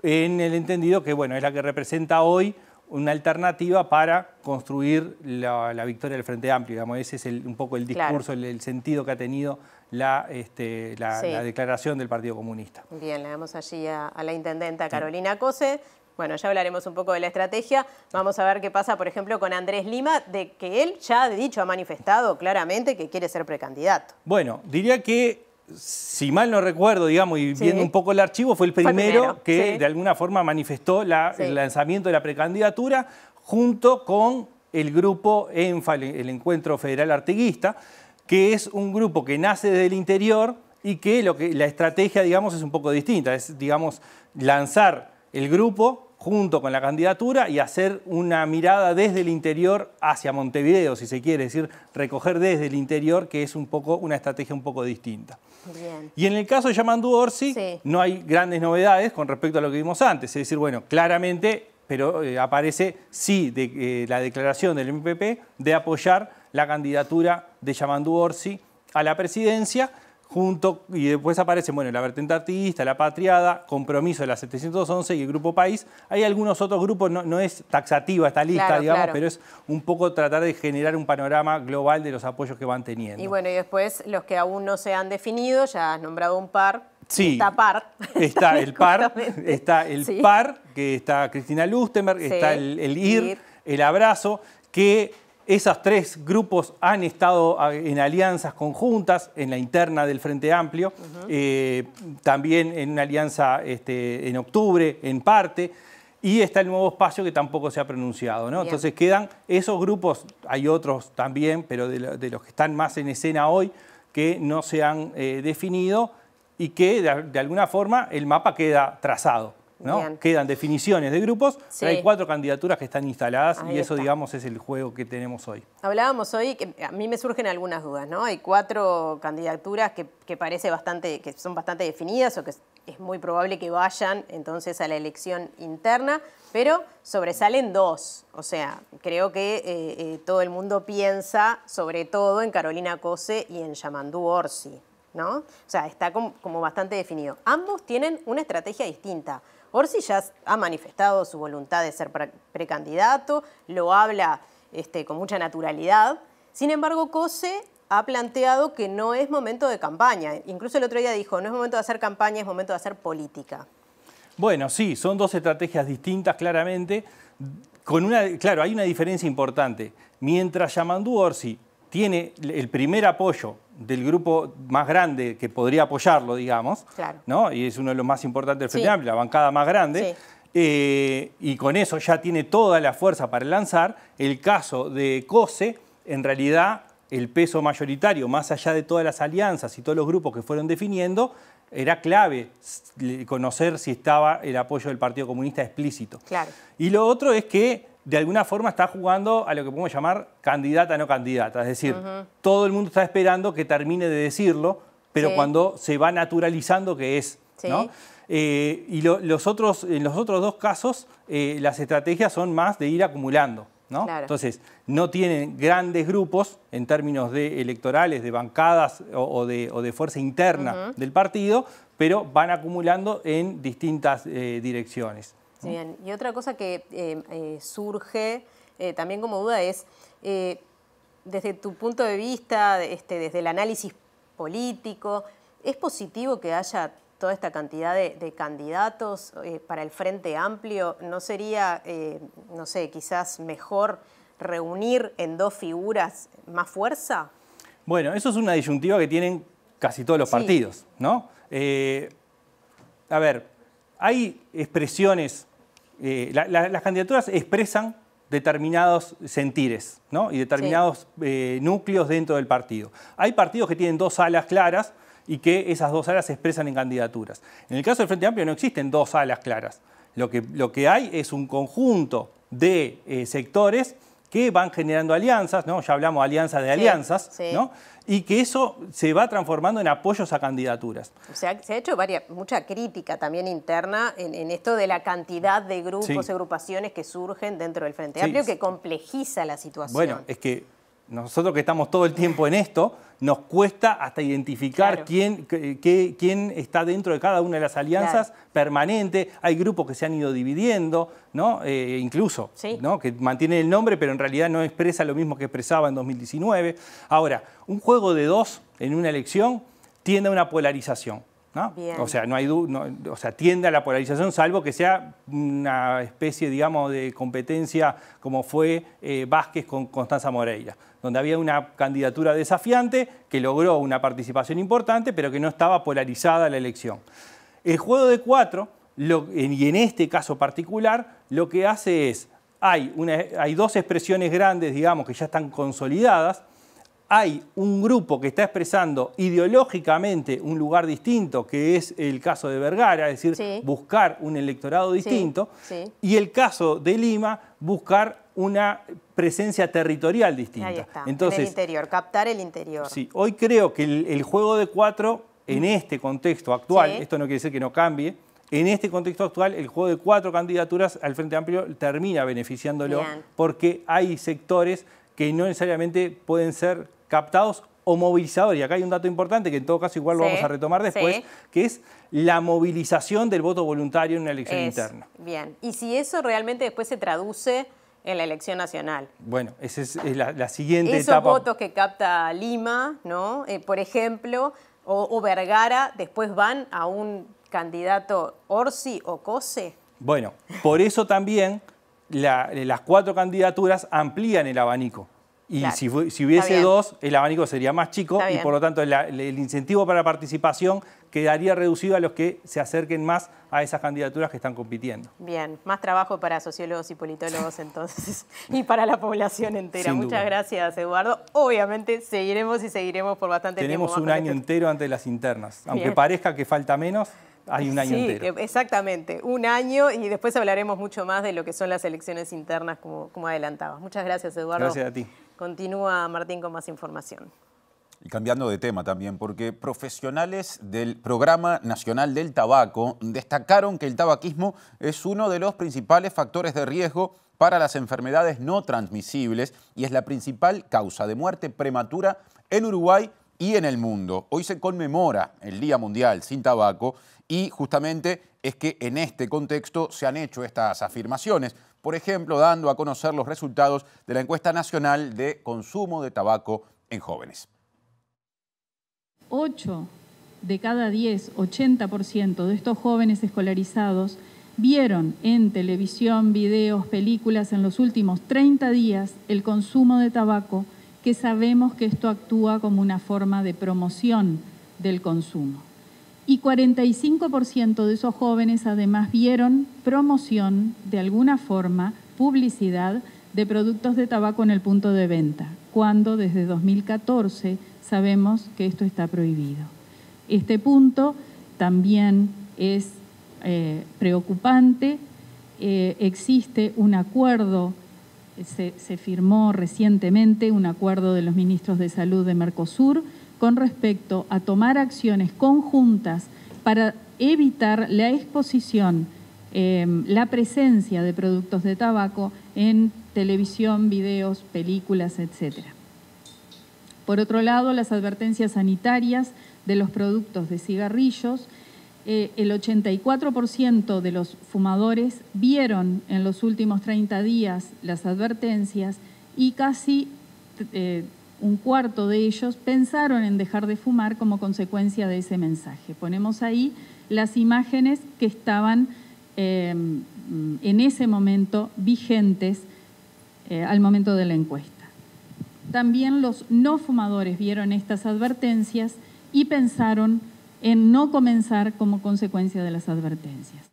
en el entendido que, bueno, es la que representa hoy una alternativa para construir la victoria del Frente Amplio. Digamos, ese es un poco el discurso, el sentido que ha tenido la declaración del Partido Comunista. Bien, le damos allí a la intendenta Carolina Cose. Bueno, ya hablaremos un poco de la estrategia. Vamos a ver qué pasa, por ejemplo, con Andrés Lima, de que él ya ha manifestado claramente que quiere ser precandidato. Bueno, diría que, si mal no recuerdo, digamos, y viendo un poco el archivo, fue el primero que de alguna forma manifestó el lanzamiento de la precandidatura junto con el grupo ENFA, el Encuentro Federal Artiguista, que es un grupo que nace desde el interior y que la estrategia, digamos, es un poco distinta. Es, digamos, lanzar el grupo junto con la candidatura y hacer una mirada desde el interior hacia Montevideo, si se quiere, es decir, recoger desde el interior, que es una estrategia un poco distinta. Bien. Y en el caso de Yamandu Orsi, no hay grandes novedades con respecto a lo que vimos antes, es decir, bueno, claramente, pero aparece la declaración del MPP de apoyar la candidatura de Yamandu Orsi a la presidencia, y después aparecen, bueno, la Vertente Artiguista, la Patriada, Compromiso de la 711 y el Grupo País. Hay algunos otros grupos, no es taxativa esta lista, digamos, pero es un poco tratar de generar un panorama global de los apoyos que van teniendo. Y bueno, y después los que aún no se han definido, ya has nombrado un par. Sí, está PAR. Está el PAR, está el PAR, que está Cristina Lustenberg, está el IR, el Abrazo, que esos tres grupos han estado en alianzas conjuntas en la interna del Frente Amplio, también en una alianza en octubre, en parte, y está el Nuevo Espacio que tampoco se ha pronunciado, ¿no? Entonces quedan esos grupos, hay otros también, pero de los que están más en escena hoy, que no se han definido y que de alguna forma el mapa queda trazado, ¿no? Quedan definiciones de grupos, pero hay 4 candidaturas que están instaladas y eso, digamos, es el juego que tenemos hoy. Hablábamos hoy, que a mí me surgen algunas dudas, ¿no? Hay 4 candidaturas que parece que son bastante definidas o que es muy probable que vayan entonces a la elección interna, pero sobresalen 2. O sea, creo que todo el mundo piensa sobre todo en Carolina Cose y en Yamandú Orsi, ¿no? O sea, está como bastante definido. Ambos tienen una estrategia distinta. Orsi ya ha manifestado su voluntad de ser precandidato, lo habla con mucha naturalidad. Sin embargo, Cose ha planteado que no es momento de campaña. Incluso el otro día dijo, no es momento de hacer campaña, es momento de hacer política. Bueno, sí, son 2 estrategias distintas claramente. Claro, hay una diferencia importante. Mientras Yamandú Orsi tiene el primer apoyo del grupo más grande que podría apoyarlo, digamos, ¿no? Y es uno de los más importantes del Frente Amplio, la bancada más grande, y con eso ya tiene toda la fuerza para lanzar. El caso de Cose, en realidad, el peso mayoritario, más allá de todas las alianzas y todos los grupos que fueron definiendo, era clave conocer si estaba el apoyo del Partido Comunista explícito. Y lo otro es que de alguna forma está jugando a lo que podemos llamar candidata no candidata. Es decir, todo el mundo está esperando que termine de decirlo, pero cuando se va naturalizando que es, ¿no? Y en los otros 2 casos, las estrategias son más de ir acumulando, ¿no? Entonces, no tienen grandes grupos en términos de electorales, de bancadas o de fuerza interna del partido, pero van acumulando en distintas direcciones. Bien, y otra cosa que surge también como duda es, desde tu punto de vista, desde el análisis político, ¿es positivo que haya toda esta cantidad de candidatos para el Frente Amplio? ¿No sería, no sé, quizás mejor reunir en 2 figuras más fuerza? Bueno, eso es una disyuntiva que tienen casi todos los partidos, ¿no? A ver, hay expresiones, las candidaturas expresan determinados sentires, ¿no? Y determinados núcleos dentro del partido. Hay partidos que tienen 2 alas claras y que esas 2 alas se expresan en candidaturas. En el caso del Frente Amplio no existen 2 alas claras. Lo que hay es un conjunto de sectores que van generando alianzas, ¿no? Ya hablamos de alianzas de alianzas, ¿no? Y que eso se va transformando en apoyos a candidaturas. O sea, se ha hecho mucha crítica también interna en esto de la cantidad de grupos, agrupaciones que surgen dentro del Frente Amplio, que complejiza la situación. Bueno, es que nosotros que estamos todo el tiempo en esto, nos cuesta hasta identificar quién está dentro de cada una de las alianzas permanente. Hay grupos que se han ido dividiendo, ¿no? Incluso, ¿no? Que mantienen el nombre, pero en realidad no expresa lo mismo que expresaba en 2019. Ahora, un juego de 2 en una elección tiende a una polarización, ¿no? O sea, tiende a la polarización, salvo que sea una especie, digamos, de competencia como fue Vázquez con Constanza Moreira, donde había una candidatura desafiante que logró una participación importante, pero que no estaba polarizada la elección. El juego de 4, y en este caso particular, lo que hace es, hay 2 expresiones grandes, digamos, que ya están consolidadas. Hay un grupo que está expresando ideológicamente un lugar distinto, que es el caso de Vergara, es decir, buscar un electorado distinto, y el caso de Lima, buscar una presencia territorial distinta. Ahí está, entonces, en el interior, captar el interior. Sí, hoy creo que el juego de 4, en este contexto actual, esto no quiere decir que no cambie, en este contexto actual, el juego de 4 candidaturas al Frente Amplio termina beneficiándolo, porque hay sectores que no necesariamente pueden ser captados o movilizador, y acá hay un dato importante que en todo caso igual lo vamos a retomar después, que es la movilización del voto voluntario en una elección interna. Bien, y si eso realmente después se traduce en la elección nacional. Bueno, esa es la siguiente Esos etapa. votos que capta Lima, ¿no? Por ejemplo, o Vergara, después van a un candidato Orsi o Cose. Bueno, por eso también las 4 candidaturas amplían el abanico. Y claro, si hubiese 2, el abanico sería más chico y por lo tanto el incentivo para la participación quedaría reducido a los que se acerquen más a esas candidaturas que están compitiendo. Bien, más trabajo para sociólogos y politólogos entonces y para la población entera. Sin Muchas duda. gracias, Eduardo. Obviamente seguiremos por bastante tiempo. Tenemos un año entero antes de las internas. Aunque Bien. parezca que falta menos, hay un año entero. Exactamente, un año y después hablaremos mucho más de lo que son las elecciones internas como adelantabas. Muchas gracias, Eduardo. Gracias a ti. Continúa Martín con más información. Y cambiando de tema también, porque profesionales del Programa Nacional del Tabaco destacaron que el tabaquismo es uno de los principales factores de riesgo para las enfermedades no transmisibles y es la principal causa de muerte prematura en Uruguay y en el mundo. Hoy se conmemora el Día Mundial sin Tabaco y justamente es que en este contexto se han hecho estas afirmaciones. Por ejemplo, dando a conocer los resultados de la encuesta nacional de consumo de tabaco en jóvenes. 8 de cada 10, 80% de estos jóvenes escolarizados vieron en televisión, videos, películas en los últimos 30 días el consumo de tabaco, que sabemos que esto actúa como una forma de promoción del consumo. Y 45% de esos jóvenes además vieron promoción de alguna forma, publicidad de productos de tabaco en el punto de venta, cuando desde 2014 sabemos que esto está prohibido. Este punto también es preocupante. Existe un acuerdo, se firmó recientemente un acuerdo de los ministros de Salud de Mercosur con respecto a tomar acciones conjuntas para evitar la exposición, la presencia de productos de tabaco en televisión, videos, películas, etc. Por otro lado, las advertencias sanitarias de los productos de cigarrillos, el 84% de los fumadores vieron en los últimos 30 días las advertencias y casi un cuarto de ellos pensaron en dejar de fumar como consecuencia de ese mensaje. Ponemos ahí las imágenes que estaban en ese momento vigentes al momento de la encuesta. También los no fumadores vieron estas advertencias y pensaron en no comenzar como consecuencia de las advertencias.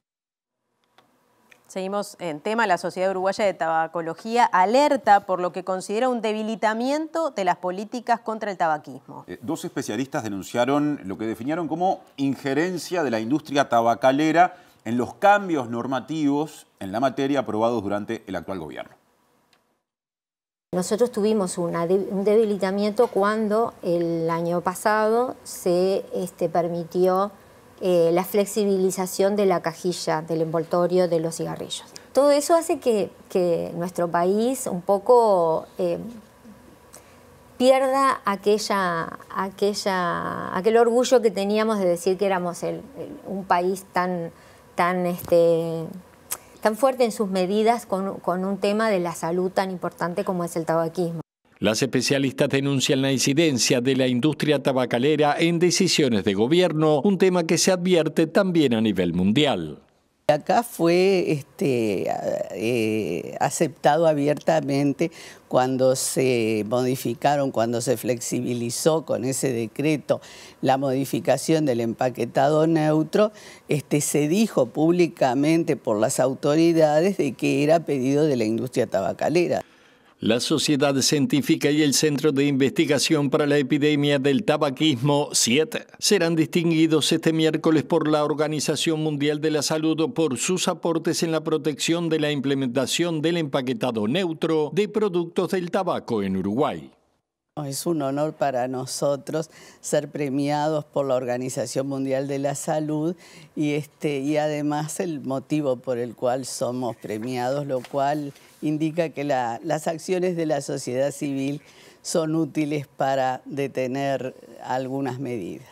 Seguimos en tema. La Sociedad Uruguaya de Tabacología alerta por lo que considera un debilitamiento de las políticas contra el tabaquismo. 2 especialistas denunciaron lo que definieron como injerencia de la industria tabacalera en los cambios normativos en la materia aprobados durante el actual gobierno. Nosotros tuvimos un debilitamiento cuando el año pasado se permitió la flexibilización de la cajilla, del envoltorio de los cigarrillos. Todo eso hace que nuestro país un poco pierda aquel orgullo que teníamos de decir que éramos un país tan fuerte en sus medidas con un tema de la salud tan importante como es el tabaquismo. Las especialistas denuncian la incidencia de la industria tabacalera en decisiones de gobierno, un tema que se advierte también a nivel mundial. Acá fue aceptado abiertamente cuando se modificaron, cuando se flexibilizó con ese decreto la modificación del empaquetado neutro, se dijo públicamente por las autoridades de que era pedido de la industria tabacalera. La Sociedad Científica y el Centro de Investigación para la Epidemia del Tabaquismo, CIET, serán distinguidos este miércoles por la Organización Mundial de la Salud por sus aportes en la protección de la implementación del empaquetado neutro de productos del tabaco en Uruguay. Es un honor para nosotros ser premiados por la Organización Mundial de la Salud y además el motivo por el cual somos premiados, lo cual indica que las acciones de la sociedad civil son útiles para detener algunas medidas.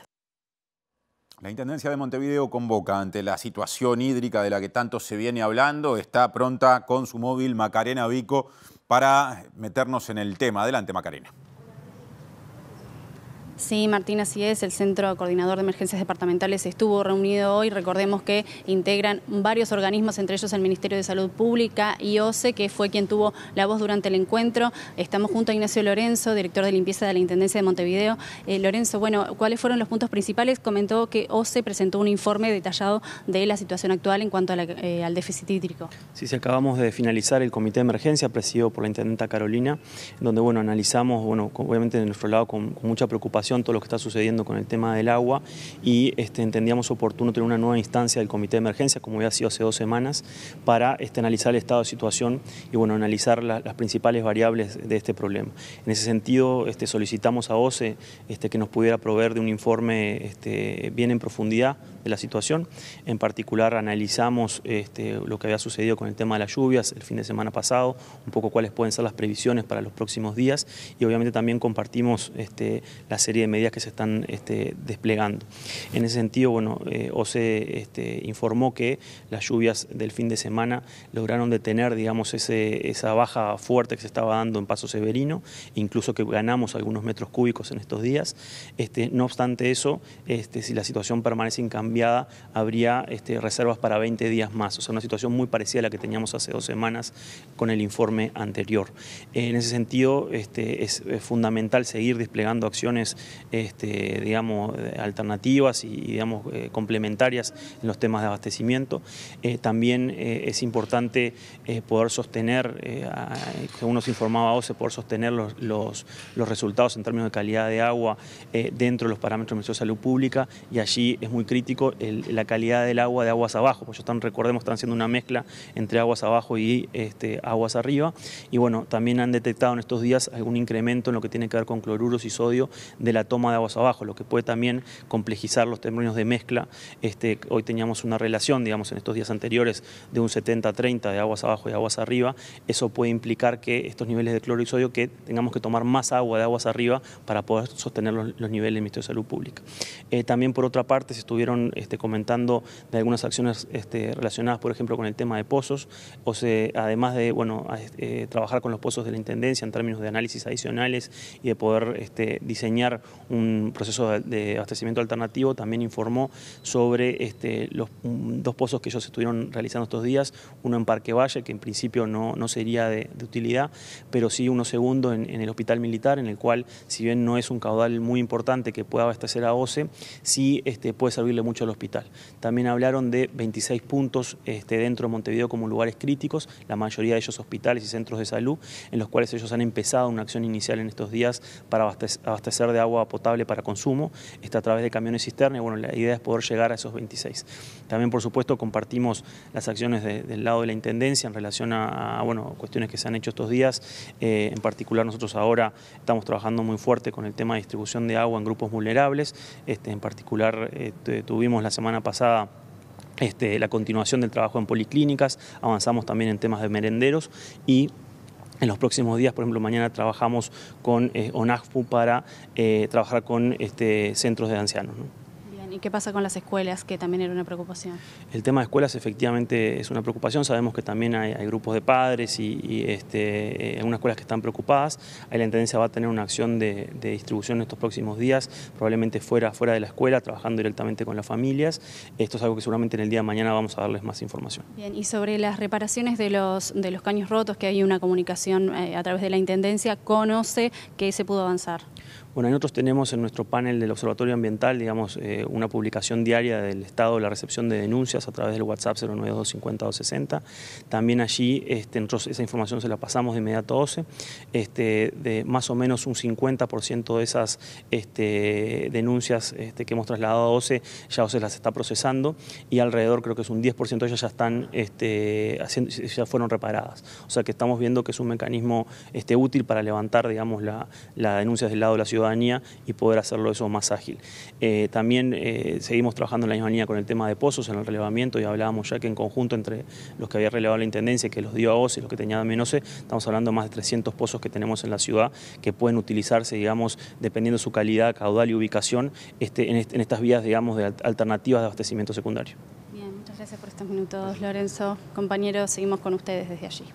La Intendencia de Montevideo convoca ante la situación hídrica de la que tanto se viene hablando. Está pronta con su móvil Macarena Vico para meternos en el tema. Adelante, Macarena. Sí, Martín, así es. El Centro Coordinador de Emergencias Departamentales estuvo reunido hoy. Recordemos que integran varios organismos, entre ellos el Ministerio de Salud Pública y OCE, que fue quien tuvo la voz durante el encuentro. Estamos junto a Ignacio Lorenzo, director de limpieza de la Intendencia de Montevideo. Lorenzo, bueno, ¿cuáles fueron los puntos principales? Comentó que OCE presentó un informe detallado de la situación actual en cuanto a al déficit hídrico. Sí, acabamos de finalizar el comité de emergencia presidido por la intendenta Carolina, donde bueno, analizamos, bueno, obviamente de nuestro lado con mucha preocupación todo lo que está sucediendo con el tema del agua y entendíamos oportuno tener una nueva instancia del comité de emergencia, como había sido hace 2 semanas, para analizar el estado de situación y bueno, analizar las principales variables de este problema. En ese sentido, solicitamos a OCE que nos pudiera proveer de un informe bien en profundidad de la situación. En particular, analizamos lo que había sucedido con el tema de las lluvias el fin de semana pasado, un poco cuáles pueden ser las previsiones para los próximos días y obviamente también compartimos la serie de medidas que se están desplegando. En ese sentido, bueno, OCE informó que las lluvias del fin de semana lograron detener, digamos, esa baja fuerte que se estaba dando en Paso Severino, incluso que ganamos algunos metros cúbicos en estos días. No obstante eso, si la situación permanece incambiada, habría reservas para 20 días más, o sea, una situación muy parecida a la que teníamos hace 2 semanas con el informe anterior. En ese sentido, es fundamental seguir desplegando acciones digamos, alternativas y digamos, complementarias en los temas de abastecimiento. También es importante poder sostener, según nos informaba OCE, poder sostener los resultados en términos de calidad de agua dentro de los parámetros del Ministerio de Salud Pública, y allí es muy crítico la calidad del agua de aguas abajo, porque recordemos, están haciendo una mezcla entre aguas abajo y aguas arriba, y bueno, también han detectado en estos días algún incremento en lo que tiene que ver con cloruros y sodio de la toma de aguas abajo, lo que puede también complejizar los términos de mezcla. Hoy teníamos una relación, digamos, en estos días anteriores de un 70-30 de aguas abajo y aguas arriba. Eso puede implicar que estos niveles de cloro y sodio, que tengamos que tomar más agua de aguas arriba para poder sostener los niveles del Ministerio de Salud Pública. También, por otra parte, se estuvieron comentando de algunas acciones relacionadas, por ejemplo, con el tema de pozos, además de bueno, trabajar con los pozos de la Intendencia en términos de análisis adicionales y de poder diseñar un proceso de abastecimiento alternativo. También informó sobre los 2 pozos que ellos estuvieron realizando estos días, uno en Parque Valle, que en principio no sería de utilidad, pero sí uno segundo en el Hospital Militar, en el cual, si bien no es un caudal muy importante que pueda abastecer a OCE, sí puede servirle mucho al hospital. También hablaron de 26 puntos dentro de Montevideo como lugares críticos, la mayoría de ellos hospitales y centros de salud, en los cuales ellos han empezado una acción inicial en estos días para abastecer de agua potable para consumo, a través de camiones cisterna, y bueno, la idea es poder llegar a esos 26. También, por supuesto, compartimos las acciones del lado de la Intendencia en relación a bueno, cuestiones que se han hecho estos días. En particular, nosotros ahora estamos trabajando muy fuerte con el tema de distribución de agua en grupos vulnerables. En particular, tuvimos la semana pasada la continuación del trabajo en policlínicas, avanzamos también en temas de merenderos y en los próximos días, por ejemplo, mañana trabajamos con ONAFPU para trabajar con centros de ancianos, ¿no? ¿Y qué pasa con las escuelas, que también era una preocupación? El tema de escuelas efectivamente es una preocupación. Sabemos que también hay grupos de padres y algunas escuelas que están preocupadas. Ahí la Intendencia va a tener una acción de distribución en estos próximos días, probablemente fuera de la escuela, trabajando directamente con las familias. Esto es algo que seguramente en el día de mañana vamos a darles más información. Bien, y sobre las reparaciones de los caños rotos, que hay una comunicación a través de la Intendencia, ¿conoce que se pudo avanzar? Bueno, nosotros tenemos en nuestro panel del Observatorio Ambiental, digamos, una publicación diaria del estado de la recepción de denuncias a través del WhatsApp 09250-260. También allí nosotros esa información se la pasamos de inmediato a OCE. De más o menos un 50% de esas denuncias que hemos trasladado a OCE, ya OCE las está procesando, y alrededor, creo que es un 10% de ellas ya están ya fueron reparadas. O sea que estamos viendo que es un mecanismo útil para levantar, digamos, la denuncia del lado de la ciudadanía ciudadanía y poder hacerlo eso más ágil. También seguimos trabajando en la misma línea con el tema de pozos, en el relevamiento, y hablábamos ya que en conjunto entre los que había relevado la Intendencia, que los dio a OCE y los que tenía Menose, estamos hablando de más de 300 pozos que tenemos en la ciudad que pueden utilizarse, digamos, dependiendo de su calidad, caudal y ubicación, en estas vías, digamos, de alternativas de abastecimiento secundario. Bien, muchas gracias por estos minutos, Lorenzo. Compañeros, seguimos con ustedes desde allí.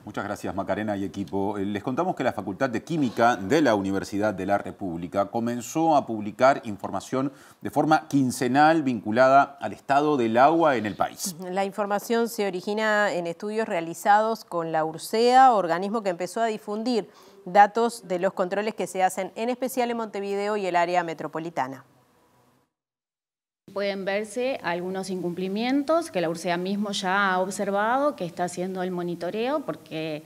Muchas gracias, Macarena y equipo. Les contamos que la Facultad de Química de la Universidad de la República comenzó a publicar información de forma quincenal vinculada al estado del agua en el país. La información se origina en estudios realizados con la URSEA, organismo que empezó a difundir datos de los controles que se hacen en especial en Montevideo y el área metropolitana. Pueden verse algunos incumplimientos que la URSEA mismo ya ha observado, que está haciendo el monitoreo, porque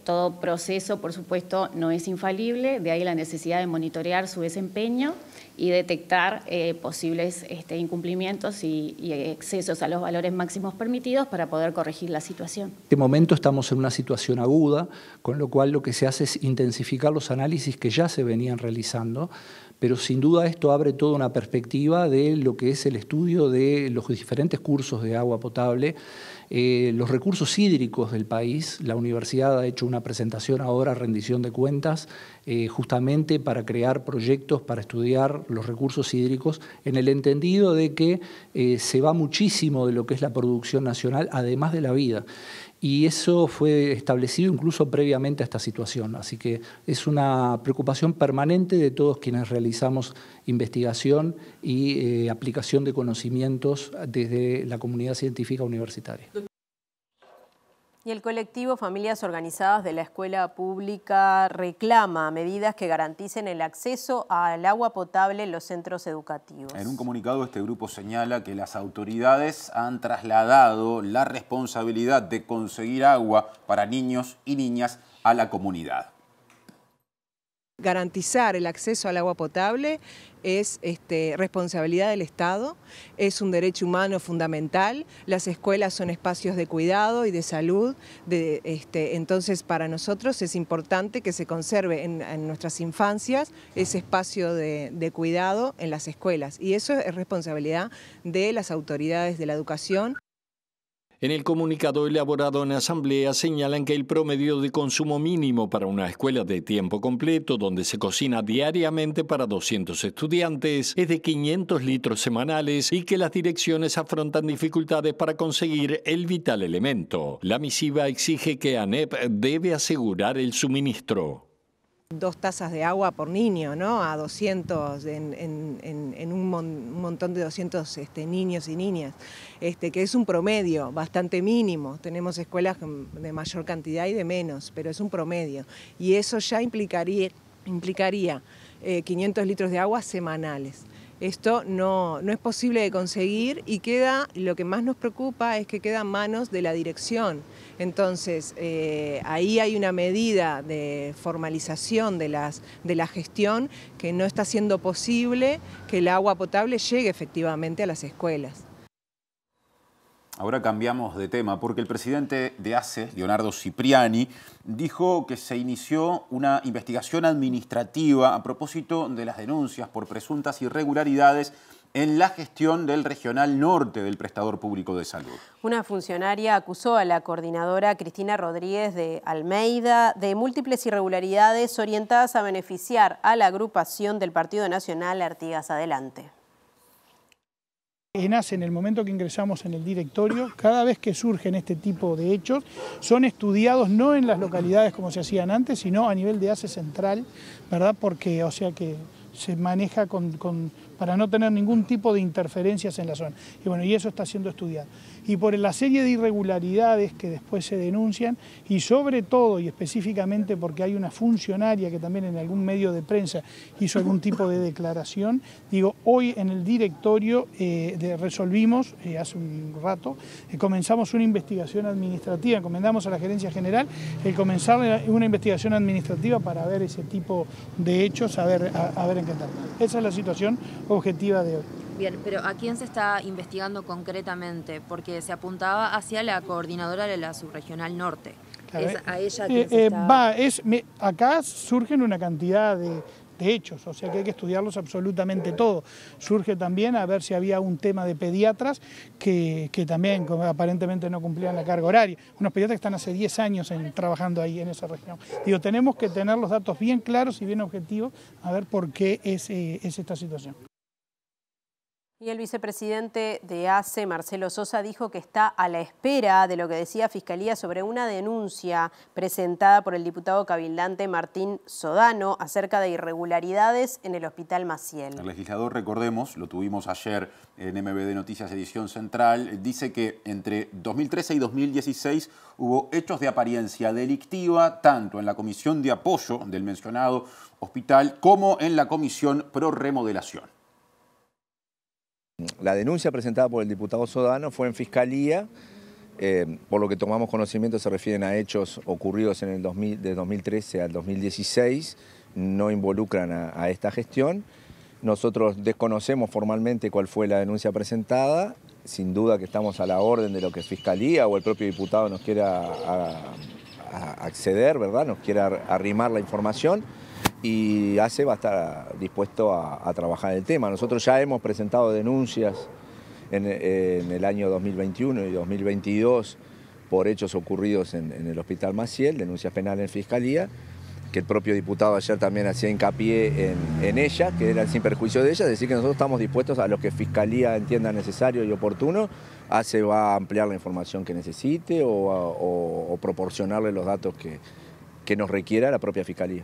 todo proceso, por supuesto, no es infalible, de ahí la necesidad de monitorear su desempeño y detectar posibles incumplimientos y excesos a los valores máximos permitidos para poder corregir la situación. En este momento estamos en una situación aguda, con lo cual lo que se hace es intensificar los análisis que ya se venían realizando, pero sin duda esto abre toda una perspectiva de lo que es el estudio de los diferentes cursos de agua potable, los recursos hídricos del país. La universidad ha hecho una presentación ahora, rendición de cuentas, justamente para crear proyectos para estudiar los recursos hídricos, en el entendido de que se va muchísimo de lo que es la producción nacional, además de la vida. Y eso fue establecido incluso previamente a esta situación. Así que es una preocupación permanente de todos quienes realizamos investigación y aplicación de conocimientos desde la comunidad científica universitaria. Y el colectivo Familias Organizadas de la Escuela Pública reclama medidas que garanticen el acceso al agua potable en los centros educativos. En un comunicado, este grupo señala que las autoridades han trasladado la responsabilidad de conseguir agua para niños y niñas a la comunidad. Garantizar el acceso al agua potable es responsabilidad del Estado, es un derecho humano fundamental. Las escuelas son espacios de cuidado y de salud, entonces para nosotros es importante que se conserve en nuestras infancias ese espacio de cuidado en las escuelas, y eso es responsabilidad de las autoridades de la educación. En el comunicado elaborado en asamblea señalan que el promedio de consumo mínimo para una escuela de tiempo completo, donde se cocina diariamente para 200 estudiantes, es de 500 litros semanales y que las direcciones afrontan dificultades para conseguir el vital elemento. La misiva exige que ANEP debe asegurar el suministro. 2 tazas de agua por niño, ¿no? A 200, en un montón de 200 niños y niñas, que es un promedio bastante mínimo. Tenemos escuelas de mayor cantidad y de menos, pero es un promedio. Y eso ya implicaría 500 litros de agua semanales. Esto no es posible de conseguir y lo que más nos preocupa es que queda en manos de la dirección. Entonces, ahí hay una medida de formalización de la gestión que no está siendo posible que el agua potable llegue efectivamente a las escuelas. Ahora cambiamos de tema porque el presidente de ACE, Leonardo Cipriani, dijo que se inició una investigación administrativa a propósito de las denuncias por presuntas irregularidades en la gestión del Regional Norte del Prestador Público de Salud. Una funcionaria acusó a la coordinadora Cristina Rodríguez de Almeida de múltiples irregularidades orientadas a beneficiar a la agrupación del Partido Nacional Artigas Adelante. En ACE, en el momento que ingresamos en el directorio, cada vez que surgen este tipo de hechos, son estudiados no en las localidades como se hacían antes, sino a nivel de ACE central, ¿verdad? Porque, o sea que se maneja para no tener ningún tipo de interferencias en la zona. Y bueno, y eso está siendo estudiado. Y por la serie de irregularidades que después se denuncian, y sobre todo y específicamente porque hay una funcionaria que también en algún medio de prensa hizo algún tipo de declaración, digo, hoy en el directorio resolvimos, hace un rato, comenzamos una investigación administrativa, encomendamos a la Gerencia General el comenzar una investigación administrativa para ver ese tipo de hechos, a ver en qué tal. Esa es la situación objetiva de hoy. Bien, pero ¿a quién se está investigando concretamente? Porque se apuntaba hacia la coordinadora de la Subregional Norte. Claro, es a ella que se está... Acá surgen una cantidad de hechos, o sea que hay que estudiarlos absolutamente todo. Surge también a ver si había un tema de pediatras que también aparentemente no cumplían la carga horaria. Unos pediatras que están hace 10 años trabajando ahí en esa región. Digo, tenemos que tener los datos bien claros y bien objetivos a ver por qué es esta situación. Y el vicepresidente de ACE, Marcelo Sosa, dijo que está a la espera de lo que decía Fiscalía sobre una denuncia presentada por el diputado cabildante Martín Sodano acerca de irregularidades en el Hospital Maciel. El legislador, recordemos, lo tuvimos ayer en MBD Noticias Edición Central, dice que entre 2013 y 2016 hubo hechos de apariencia delictiva tanto en la comisión de apoyo del mencionado hospital como en la comisión pro remodelación. La denuncia presentada por el diputado Sodano fue en Fiscalía, por lo que tomamos conocimiento se refieren a hechos ocurridos en de 2013 al 2016, no involucran a esta gestión. Nosotros desconocemos formalmente cuál fue la denuncia presentada, sin duda que estamos a la orden de lo que Fiscalía o el propio diputado nos quiera acceder, ¿verdad? Nos quiera arrimar la información. Y ACE va a estar dispuesto a trabajar en el tema. Nosotros ya hemos presentado denuncias en el año 2021 y 2022 por hechos ocurridos en el Hospital Maciel, denuncias penales en Fiscalía, que el propio diputado ayer también hacía hincapié en ella, que eran sin perjuicio de ella, es decir que nosotros estamos dispuestos a lo que Fiscalía entienda necesario y oportuno. ACE va a ampliar la información que necesite o proporcionarle los datos que nos requiera la propia Fiscalía.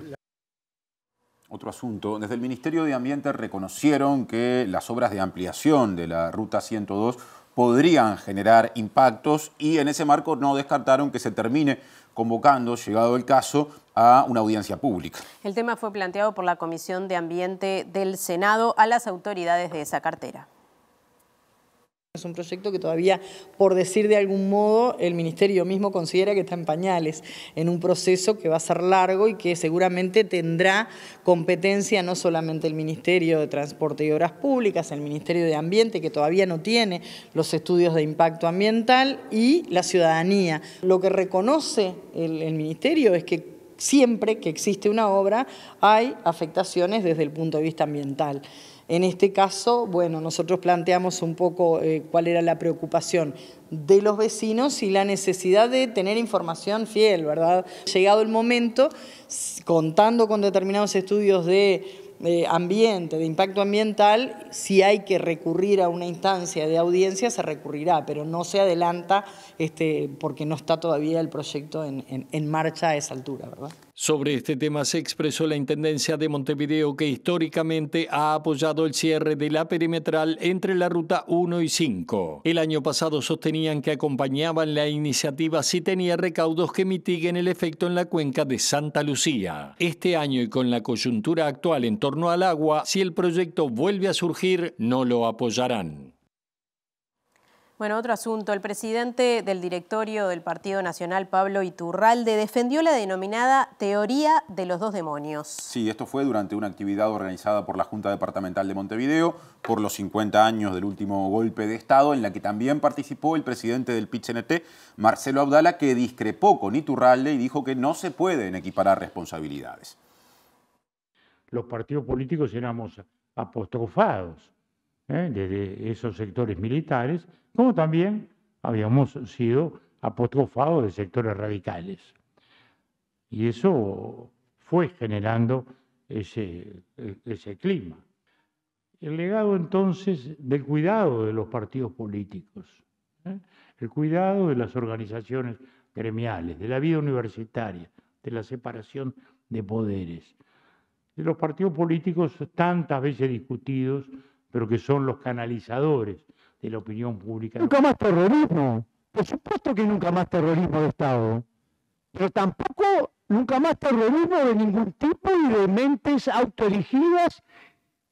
Otro asunto, desde el Ministerio de Ambiente reconocieron que las obras de ampliación de la Ruta 102 podrían generar impactos y en ese marco no descartaron que se termine convocando, llegado el caso, a una audiencia pública. El tema fue planteado por la Comisión de Ambiente del Senado a las autoridades de esa cartera. Es un proyecto que todavía, por decir de algún modo, el Ministerio mismo considera que está en pañales, en un proceso que va a ser largo y que seguramente tendrá competencia no solamente el Ministerio de Transporte y Obras Públicas, el Ministerio de Ambiente, que todavía no tiene los estudios de impacto ambiental, y la ciudadanía. Lo que reconoce el Ministerio es que siempre que existe una obra hay afectaciones desde el punto de vista ambiental. En este caso, bueno, nosotros planteamos un poco cuál era la preocupación de los vecinos y la necesidad de tener información fiel, ¿verdad? Llegado el momento, contando con determinados estudios de ambiente, de impacto ambiental, si hay que recurrir a una instancia de audiencia, se recurrirá, pero no se adelanta porque no está todavía el proyecto en marcha a esa altura, ¿verdad? Sobre este tema se expresó la Intendencia de Montevideo, que históricamente ha apoyado el cierre de la perimetral entre la Ruta 1 y 5. El año pasado sostenían que acompañaban la iniciativa si tenía recaudos que mitiguen el efecto en la cuenca de Santa Lucía. Este año y con la coyuntura actual en torno al agua, si el proyecto vuelve a surgir, no lo apoyarán. Bueno, otro asunto. El presidente del directorio del Partido Nacional, Pablo Iturralde, defendió la denominada teoría de los dos demonios. Sí, esto fue durante una actividad organizada por la Junta Departamental de Montevideo por los 50 años del último golpe de Estado, en la que también participó el presidente del PIT-CNT, Marcelo Abdala, que discrepó con Iturralde y dijo que no se pueden equiparar responsabilidades. Los partidos políticos éramos apostrofados desde esos sectores militares, como también habíamos sido apostrofados de sectores radicales. Y eso fue generando ese clima. El legado entonces del cuidado de los partidos políticos, el cuidado de las organizaciones gremiales, de la vida universitaria, de la separación de poderes, de los partidos políticos tantas veces discutidos, pero que son los canalizadores de la opinión pública. Nunca más terrorismo, por supuesto que nunca más terrorismo de Estado, pero tampoco nunca más terrorismo de ningún tipo y de mentes autodirigidas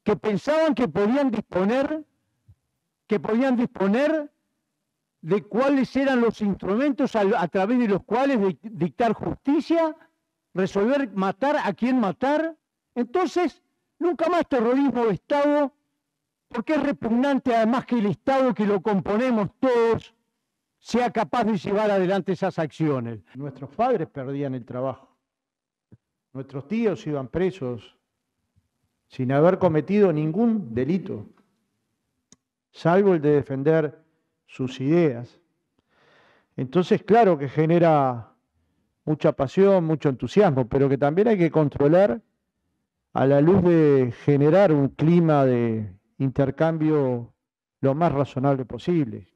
que pensaban que podían disponer de cuáles eran los instrumentos a través de los cuales dictar justicia, resolver matar a quien matar. Entonces, nunca más terrorismo de Estado, porque es repugnante además que el Estado que lo componemos todos sea capaz de llevar adelante esas acciones. Nuestros padres perdían el trabajo. Nuestros tíos iban presos sin haber cometido ningún delito, salvo el de defender sus ideas. Entonces, claro que genera mucha pasión, mucho entusiasmo, pero que también hay que controlar a la luz de generar un clima de intercambio lo más razonable posible.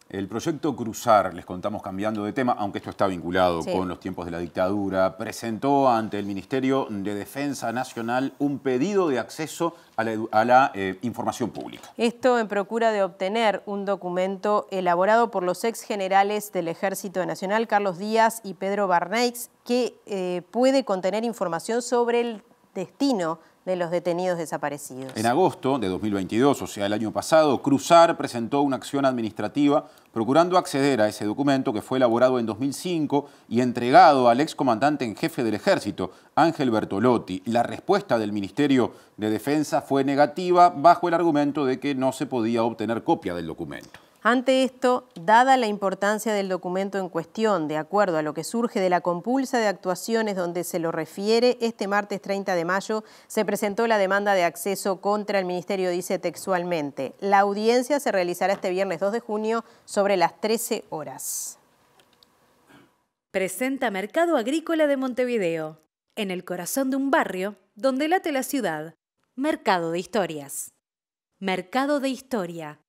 El proyecto Cruzar, les contamos cambiando de tema, aunque esto está vinculado con los tiempos de la dictadura, presentó ante el Ministerio de Defensa Nacional un pedido de acceso a la información pública. Esto en procura de obtener un documento elaborado por los ex generales del Ejército Nacional, Carlos Díaz y Pedro Barneix, que puede contener información sobre el destino de los detenidos desaparecidos. En agosto de 2022, o sea, el año pasado, Cruzar presentó una acción administrativa procurando acceder a ese documento que fue elaborado en 2005 y entregado al excomandante en jefe del Ejército, Ángel Bertolotti. La respuesta del Ministerio de Defensa fue negativa bajo el argumento de que no se podía obtener copia del documento. Ante esto, dada la importancia del documento en cuestión, de acuerdo a lo que surge de la compulsa de actuaciones donde se lo refiere, este martes 30 de mayo se presentó la demanda de acceso contra el Ministerio, dice textualmente. La audiencia se realizará este viernes 2 de junio sobre las 13 horas. Presenta Mercado Agrícola de Montevideo, en el corazón de un barrio donde late la ciudad. Mercado de Historias. Mercado de Historia.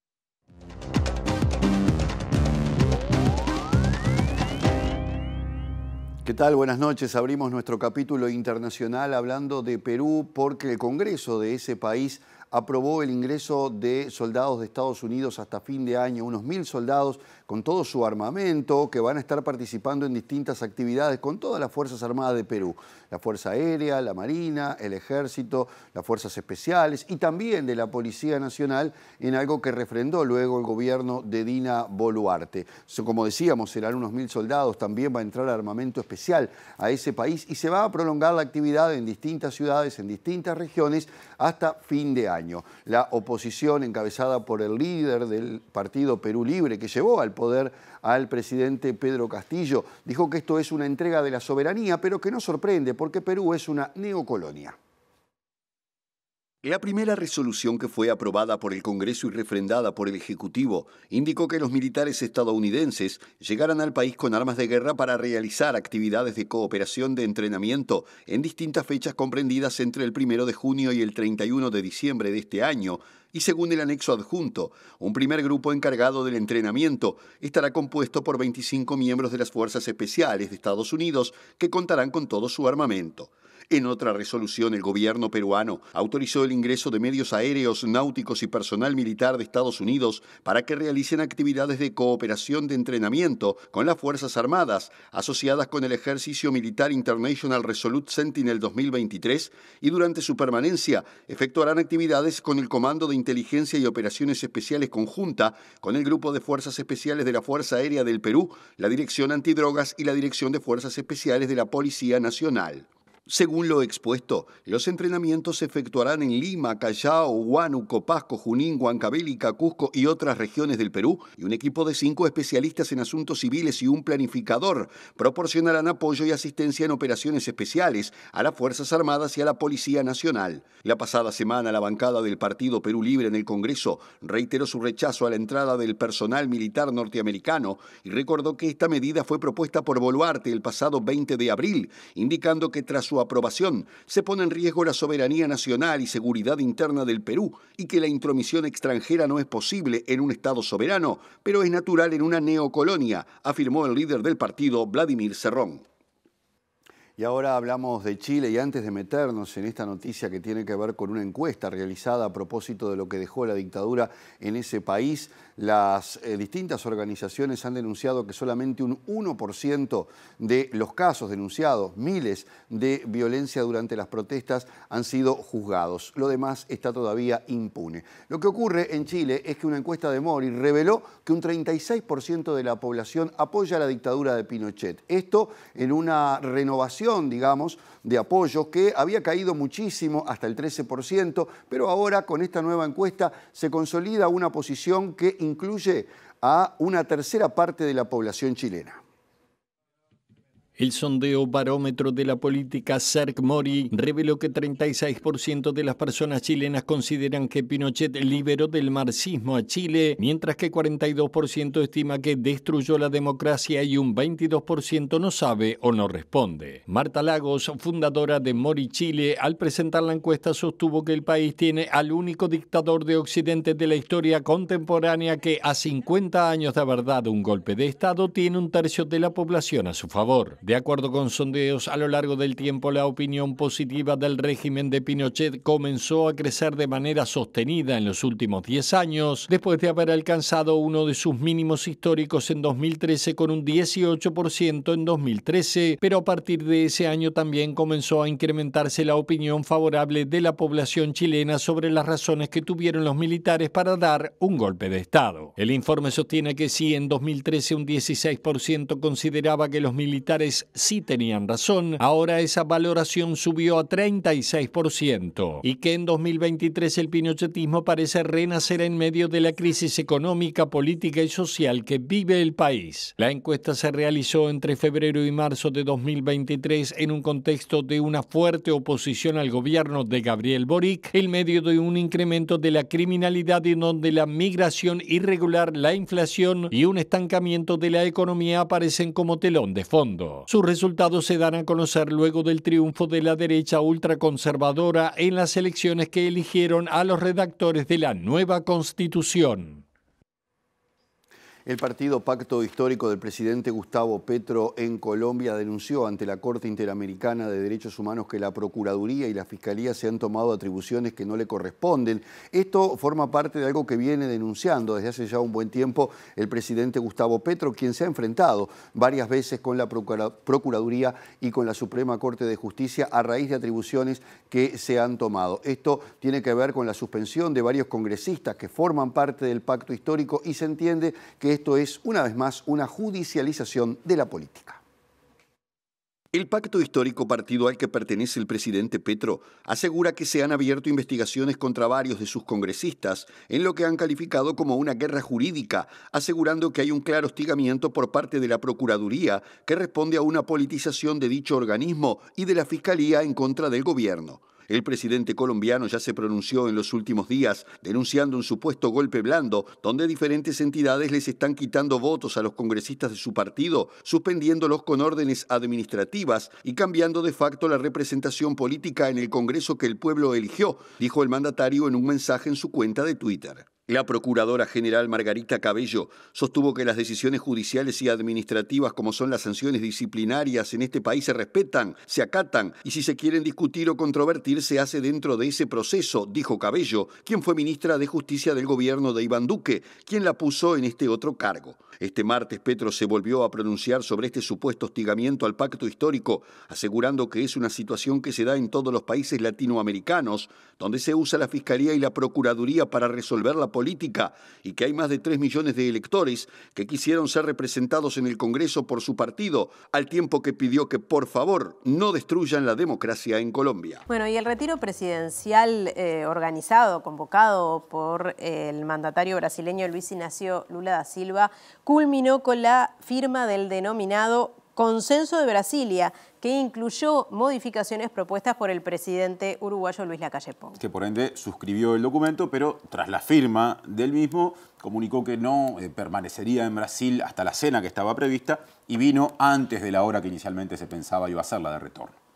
¿Qué tal? Buenas noches. Abrimos nuestro capítulo internacional hablando de Perú porque el Congreso de ese país aprobó el ingreso de soldados de Estados Unidos hasta fin de año, unos 1000 soldados con todo su armamento que van a estar participando en distintas actividades con todas las Fuerzas Armadas de Perú. La Fuerza Aérea, la Marina, el Ejército, las Fuerzas Especiales y también de la Policía Nacional en algo que refrendó luego el gobierno de Dina Boluarte. Como decíamos, serán unos 1000 soldados, también va a entrar armamento especial a ese país y se va a prolongar la actividad en distintas ciudades, en distintas regiones hasta fin de año. La oposición encabezada por el líder del partido Perú Libre que llevó al poder al presidente Pedro Castillo, dijo que esto es una entrega de la soberanía, pero que no sorprende porque Perú es una neocolonia. La primera resolución que fue aprobada por el Congreso y refrendada por el Ejecutivo indicó que los militares estadounidenses llegaran al país con armas de guerra para realizar actividades de cooperación de entrenamiento en distintas fechas comprendidas entre el 1 de junio y el 31 de diciembre de este año. Y según el anexo adjunto, un primer grupo encargado del entrenamiento estará compuesto por 25 miembros de las Fuerzas Especiales de Estados Unidos que contarán con todo su armamento. En otra resolución, el gobierno peruano autorizó el ingreso de medios aéreos, náuticos y personal militar de Estados Unidos para que realicen actividades de cooperación de entrenamiento con las Fuerzas Armadas asociadas con el ejercicio militar International Resolute Sentinel 2023 y durante su permanencia efectuarán actividades con el Comando de Inteligencia y Operaciones Especiales Conjunta, con el Grupo de Fuerzas Especiales de la Fuerza Aérea del Perú, la Dirección Antidrogas y la Dirección de Fuerzas Especiales de la Policía Nacional. Según lo expuesto, los entrenamientos se efectuarán en Lima, Callao, Huánuco, Pasco, Junín, Huancavelica, Cusco y otras regiones del Perú, y un equipo de 5 especialistas en asuntos civiles y un planificador proporcionarán apoyo y asistencia en operaciones especiales a las Fuerzas Armadas y a la Policía Nacional. La pasada semana, la bancada del Partido Perú Libre en el Congreso reiteró su rechazo a la entrada del personal militar norteamericano y recordó que esta medida fue propuesta por Boluarte el pasado 20 de abril, indicando que tras su aprobación se pone en riesgo la soberanía nacional y seguridad interna del Perú y que la intromisión extranjera no es posible en un Estado soberano, pero es natural en una neocolonia, afirmó el líder del partido, Vladimir Cerrón. Y ahora hablamos de Chile y antes de meternos en esta noticia que tiene que ver con una encuesta realizada a propósito de lo que dejó la dictadura en ese país, las distintas organizaciones han denunciado que solamente un 1% de los casos denunciados, miles de violencia durante las protestas, han sido juzgados. Lo demás está todavía impune. Lo que ocurre en Chile es que una encuesta de Mori reveló que un 36% de la población apoya la dictadura de Pinochet. Esto en una renovación, digamos, de apoyo que había caído muchísimo, hasta el 13%, pero ahora con esta nueva encuesta se consolida una posición que incluye a una tercera parte de la población chilena. El sondeo Barómetro de la Política CERC-Mori reveló que 36% de las personas chilenas consideran que Pinochet liberó del marxismo a Chile, mientras que 42% estima que destruyó la democracia y un 22% no sabe o no responde. Marta Lagos, fundadora de Mori Chile, al presentar la encuesta sostuvo que el país tiene al único dictador de Occidente de la historia contemporánea que a 50 años de haber dado un golpe de Estado tiene un tercio de la población a su favor. De acuerdo con sondeos, a lo largo del tiempo la opinión positiva del régimen de Pinochet comenzó a crecer de manera sostenida en los últimos 10 años, después de haber alcanzado uno de sus mínimos históricos en 2013 con un 18% en 2013, pero a partir de ese año también comenzó a incrementarse la opinión favorable de la población chilena sobre las razones que tuvieron los militares para dar un golpe de Estado. El informe sostiene que si en 2013 un 16% consideraba que los militares sí tenían razón, ahora esa valoración subió a 36% y que en 2023 el pinochetismo parece renacer en medio de la crisis económica, política y social que vive el país. La encuesta se realizó entre febrero y marzo de 2023 en un contexto de una fuerte oposición al gobierno de Gabriel Boric, en medio de un incremento de la criminalidad y donde la migración irregular, la inflación y un estancamiento de la economía aparecen como telón de fondo. Sus resultados se dan a conocer luego del triunfo de la derecha ultraconservadora en las elecciones que eligieron a los redactores de la nueva Constitución. El partido Pacto Histórico del presidente Gustavo Petro en Colombia denunció ante la Corte Interamericana de Derechos Humanos que la Procuraduría y la Fiscalía se han tomado atribuciones que no le corresponden. Esto forma parte de algo que viene denunciando desde hace ya un buen tiempo el presidente Gustavo Petro, quien se ha enfrentado varias veces con la Procuraduría y con la Suprema Corte de Justicia a raíz de atribuciones que se han tomado. Esto tiene que ver con la suspensión de varios congresistas que forman parte del Pacto Histórico y se entiende que esto es, una vez más, una judicialización de la política. El Pacto Histórico, partido al que pertenece el presidente Petro, asegura que se han abierto investigaciones contra varios de sus congresistas en lo que han calificado como una guerra jurídica, asegurando que hay un claro hostigamiento por parte de la Procuraduría que responde a una politización de dicho organismo y de la Fiscalía en contra del gobierno. El presidente colombiano ya se pronunció en los últimos días denunciando un supuesto golpe blando donde diferentes entidades les están quitando votos a los congresistas de su partido, suspendiéndolos con órdenes administrativas y cambiando de facto la representación política en el Congreso que el pueblo eligió, dijo el mandatario en un mensaje en su cuenta de Twitter. La Procuradora General Margarita Cabello sostuvo que las decisiones judiciales y administrativas como son las sanciones disciplinarias en este país se respetan, se acatan y si se quieren discutir o controvertir se hace dentro de ese proceso, dijo Cabello, quien fue ministra de Justicia del gobierno de Iván Duque, quien la puso en este otro cargo. Este martes Petro se volvió a pronunciar sobre este supuesto hostigamiento al Pacto Histórico, asegurando que es una situación que se da en todos los países latinoamericanos, donde se usa la Fiscalía y la Procuraduría para resolver la política y que hay más de 3 millones de electores que quisieron ser representados en el Congreso por su partido, al tiempo que pidió que por favor no destruyan la democracia en Colombia. Bueno, y el retiro presidencial organizado, convocado por el mandatario brasileño Luis Ignacio Lula da Silva, culminó con la firma del denominado Consenso de Brasilia, que incluyó modificaciones propuestas por el presidente uruguayo Luis Lacalle Pou. Que por ende suscribió el documento, pero tras la firma del mismo comunicó que no permanecería en Brasil hasta la cena que estaba prevista y vino antes de la hora que inicialmente se pensaba iba a ser la de retorno.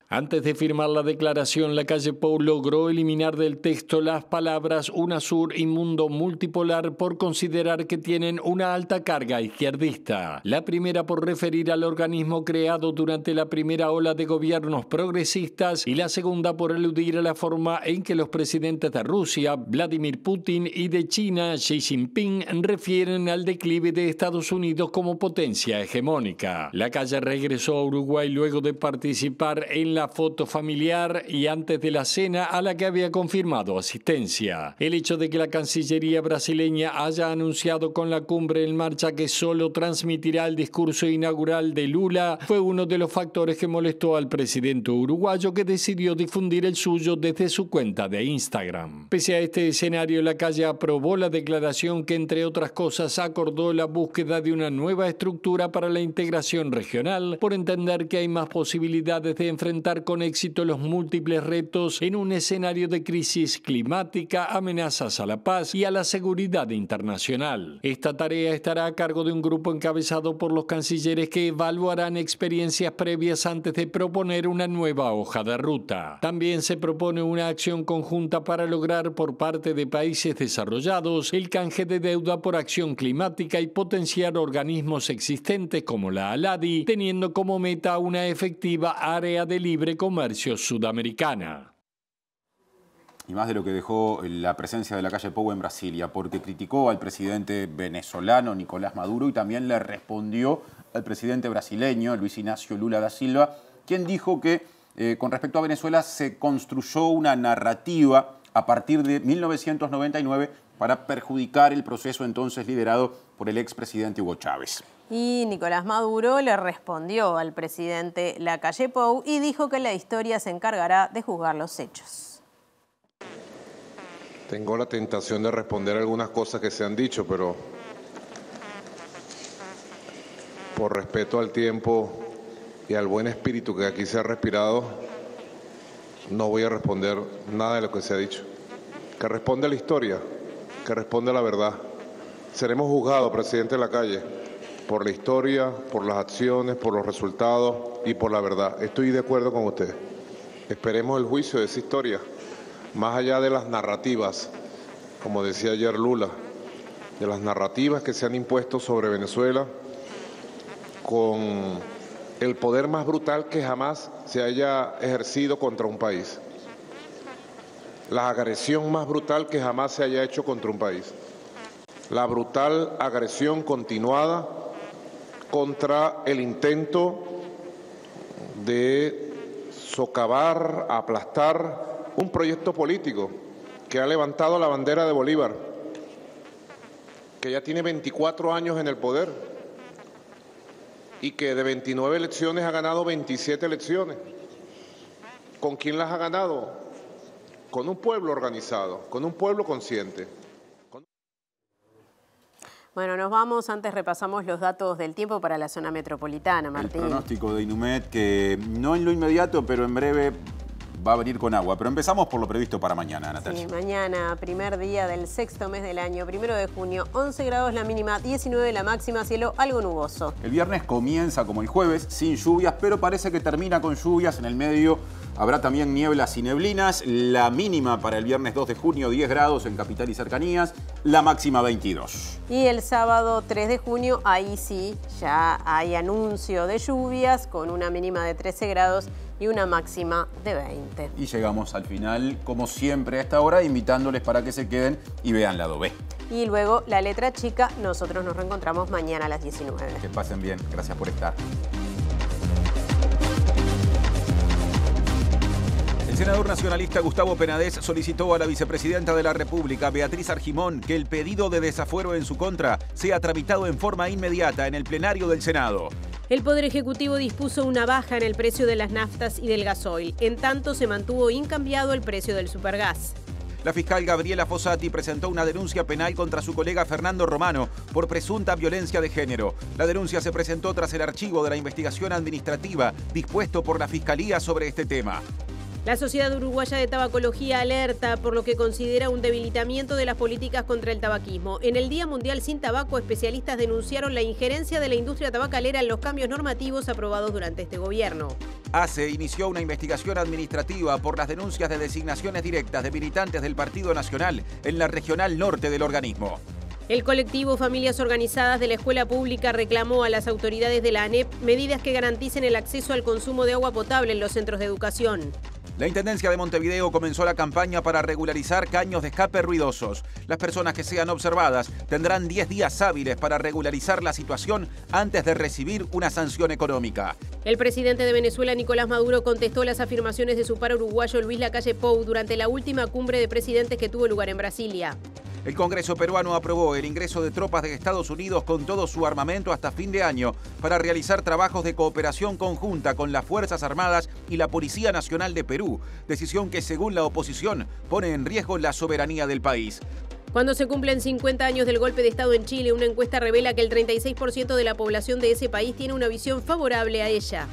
Antes de firmar la declaración, Lacalle Pou logró eliminar del texto las palabras UNASUR y Mundo Multipolar por considerar que tienen una alta carga izquierdista. La primera por referir al organismo creado durante la primera ola de gobiernos progresistas y la segunda por aludir a la forma en que los presidentes de Rusia, Vladimir Putin, y de China, Xi Jinping, refieren al declive de Estados Unidos como potencia hegemónica. Lacalle regresó a Uruguay luego de participar en la foto familiar y antes de la cena a la que había confirmado asistencia. El hecho de que la Cancillería brasileña haya anunciado con la cumbre en marcha que solo transmitirá el discurso inaugural de Lula fue uno de los factores que molestó al presidente uruguayo, que decidió difundir el suyo desde su cuenta de Instagram. Pese a este escenario, la calle aprobó la declaración que, entre otras cosas, acordó la búsqueda de una nueva estructura para la integración regional, por entender que hay más posibilidades de enfrentar con éxito los múltiples retos en un escenario de crisis climática, amenazas a la paz y a la seguridad internacional. Esta tarea estará a cargo de un grupo encabezado por los cancilleres que evaluarán experiencias previas antes de proponer una nueva hoja de ruta. También se propone una acción conjunta para lograr por parte de países desarrollados el canje de deuda por acción climática y potenciar organismos existentes como la ALADI, teniendo como meta una efectiva área de libre comercio sudamericana. Y más de lo que dejó la presencia de la calle Pou en Brasilia, porque criticó al presidente venezolano Nicolás Maduro y también le respondió al presidente brasileño Luis Ignacio Lula da Silva, quien dijo que con respecto a Venezuela se construyó una narrativa a partir de 1999 para perjudicar el proceso entonces liderado por el expresidente Hugo Chávez. Y Nicolás Maduro le respondió al presidente Lacalle Pou y dijo que la historia se encargará de juzgar los hechos. Tengo la tentación de responder algunas cosas que se han dicho, pero por respeto al tiempo y al buen espíritu que aquí se ha respirado, no voy a responder nada de lo que se ha dicho. Que responde a la historia, que responde a la verdad. Seremos juzgados, presidente Lacalle, por la historia, por las acciones, por los resultados y por la verdad. Estoy de acuerdo con usted. Esperemos el juicio de esa historia, más allá de las narrativas, como decía ayer Lula, de las narrativas que se han impuesto sobre Venezuela con el poder más brutal que jamás se haya ejercido contra un país. La agresión más brutal que jamás se haya hecho contra un país. La brutal agresión continuada contra el intento de socavar, aplastar un proyecto político que ha levantado la bandera de Bolívar, que ya tiene 24 años en el poder y que de 29 elecciones ha ganado 27 elecciones. ¿Con quién las ha ganado? Con un pueblo organizado, con un pueblo consciente. Bueno, nos vamos. Antes repasamos los datos del tiempo para la zona metropolitana, Martín. El pronóstico de Inumet, que no en lo inmediato, pero en breve va a venir con agua. Pero empezamos por lo previsto para mañana, Natalia. Sí, mañana, primer día del sexto mes del año, 1 de junio, 11 grados la mínima, 19 la máxima, cielo algo nuboso. El viernes comienza como el jueves, sin lluvias, pero parece que termina con lluvias. En el medio habrá también nieblas y neblinas. La mínima para el viernes 2 de junio, 10 grados en capital y cercanías. La máxima 22. Y el sábado 3 de junio, ahí sí, ya hay anuncio de lluvias con una mínima de 13 grados y una máxima de 20. Y llegamos al final, como siempre a esta hora, invitándoles para que se queden y vean Lado B. Y luego la letra chica, nosotros nos reencontramos mañana a las 19. Que pasen bien, gracias por estar. El senador nacionalista Gustavo Penades solicitó a la vicepresidenta de la República, Beatriz Argimón, que el pedido de desafuero en su contra sea tramitado en forma inmediata en el plenario del Senado. El Poder Ejecutivo dispuso una baja en el precio de las naftas y del gasoil. En tanto, se mantuvo incambiado el precio del supergas. La fiscal Gabriela Fossati presentó una denuncia penal contra su colega Fernando Romano por presunta violencia de género. La denuncia se presentó tras el archivo de la investigación administrativa dispuesto por la Fiscalía sobre este tema. La Sociedad Uruguaya de Tabacología alerta por lo que considera un debilitamiento de las políticas contra el tabaquismo. En el Día Mundial Sin Tabaco, especialistas denunciaron la injerencia de la industria tabacalera en los cambios normativos aprobados durante este gobierno. ACE inició una investigación administrativa por las denuncias de designaciones directas de militantes del Partido Nacional en la regional norte del organismo. El colectivo Familias Organizadas de la Escuela Pública reclamó a las autoridades de la ANEP medidas que garanticen el acceso al consumo de agua potable en los centros de educación. La Intendencia de Montevideo comenzó la campaña para regularizar caños de escape ruidosos. Las personas que sean observadas tendrán 10 días hábiles para regularizar la situación antes de recibir una sanción económica. El presidente de Venezuela, Nicolás Maduro, contestó las afirmaciones de su par uruguayo Luis Lacalle Pou durante la última cumbre de presidentes que tuvo lugar en Brasilia. El Congreso peruano aprobó el ingreso de tropas de Estados Unidos con todo su armamento hasta fin de año para realizar trabajos de cooperación conjunta con las Fuerzas Armadas y la Policía Nacional de Perú, decisión que según la oposición pone en riesgo la soberanía del país. Cuando se cumplen 50 años del golpe de Estado en Chile, una encuesta revela que el 36% de la población de ese país tiene una visión favorable a ella.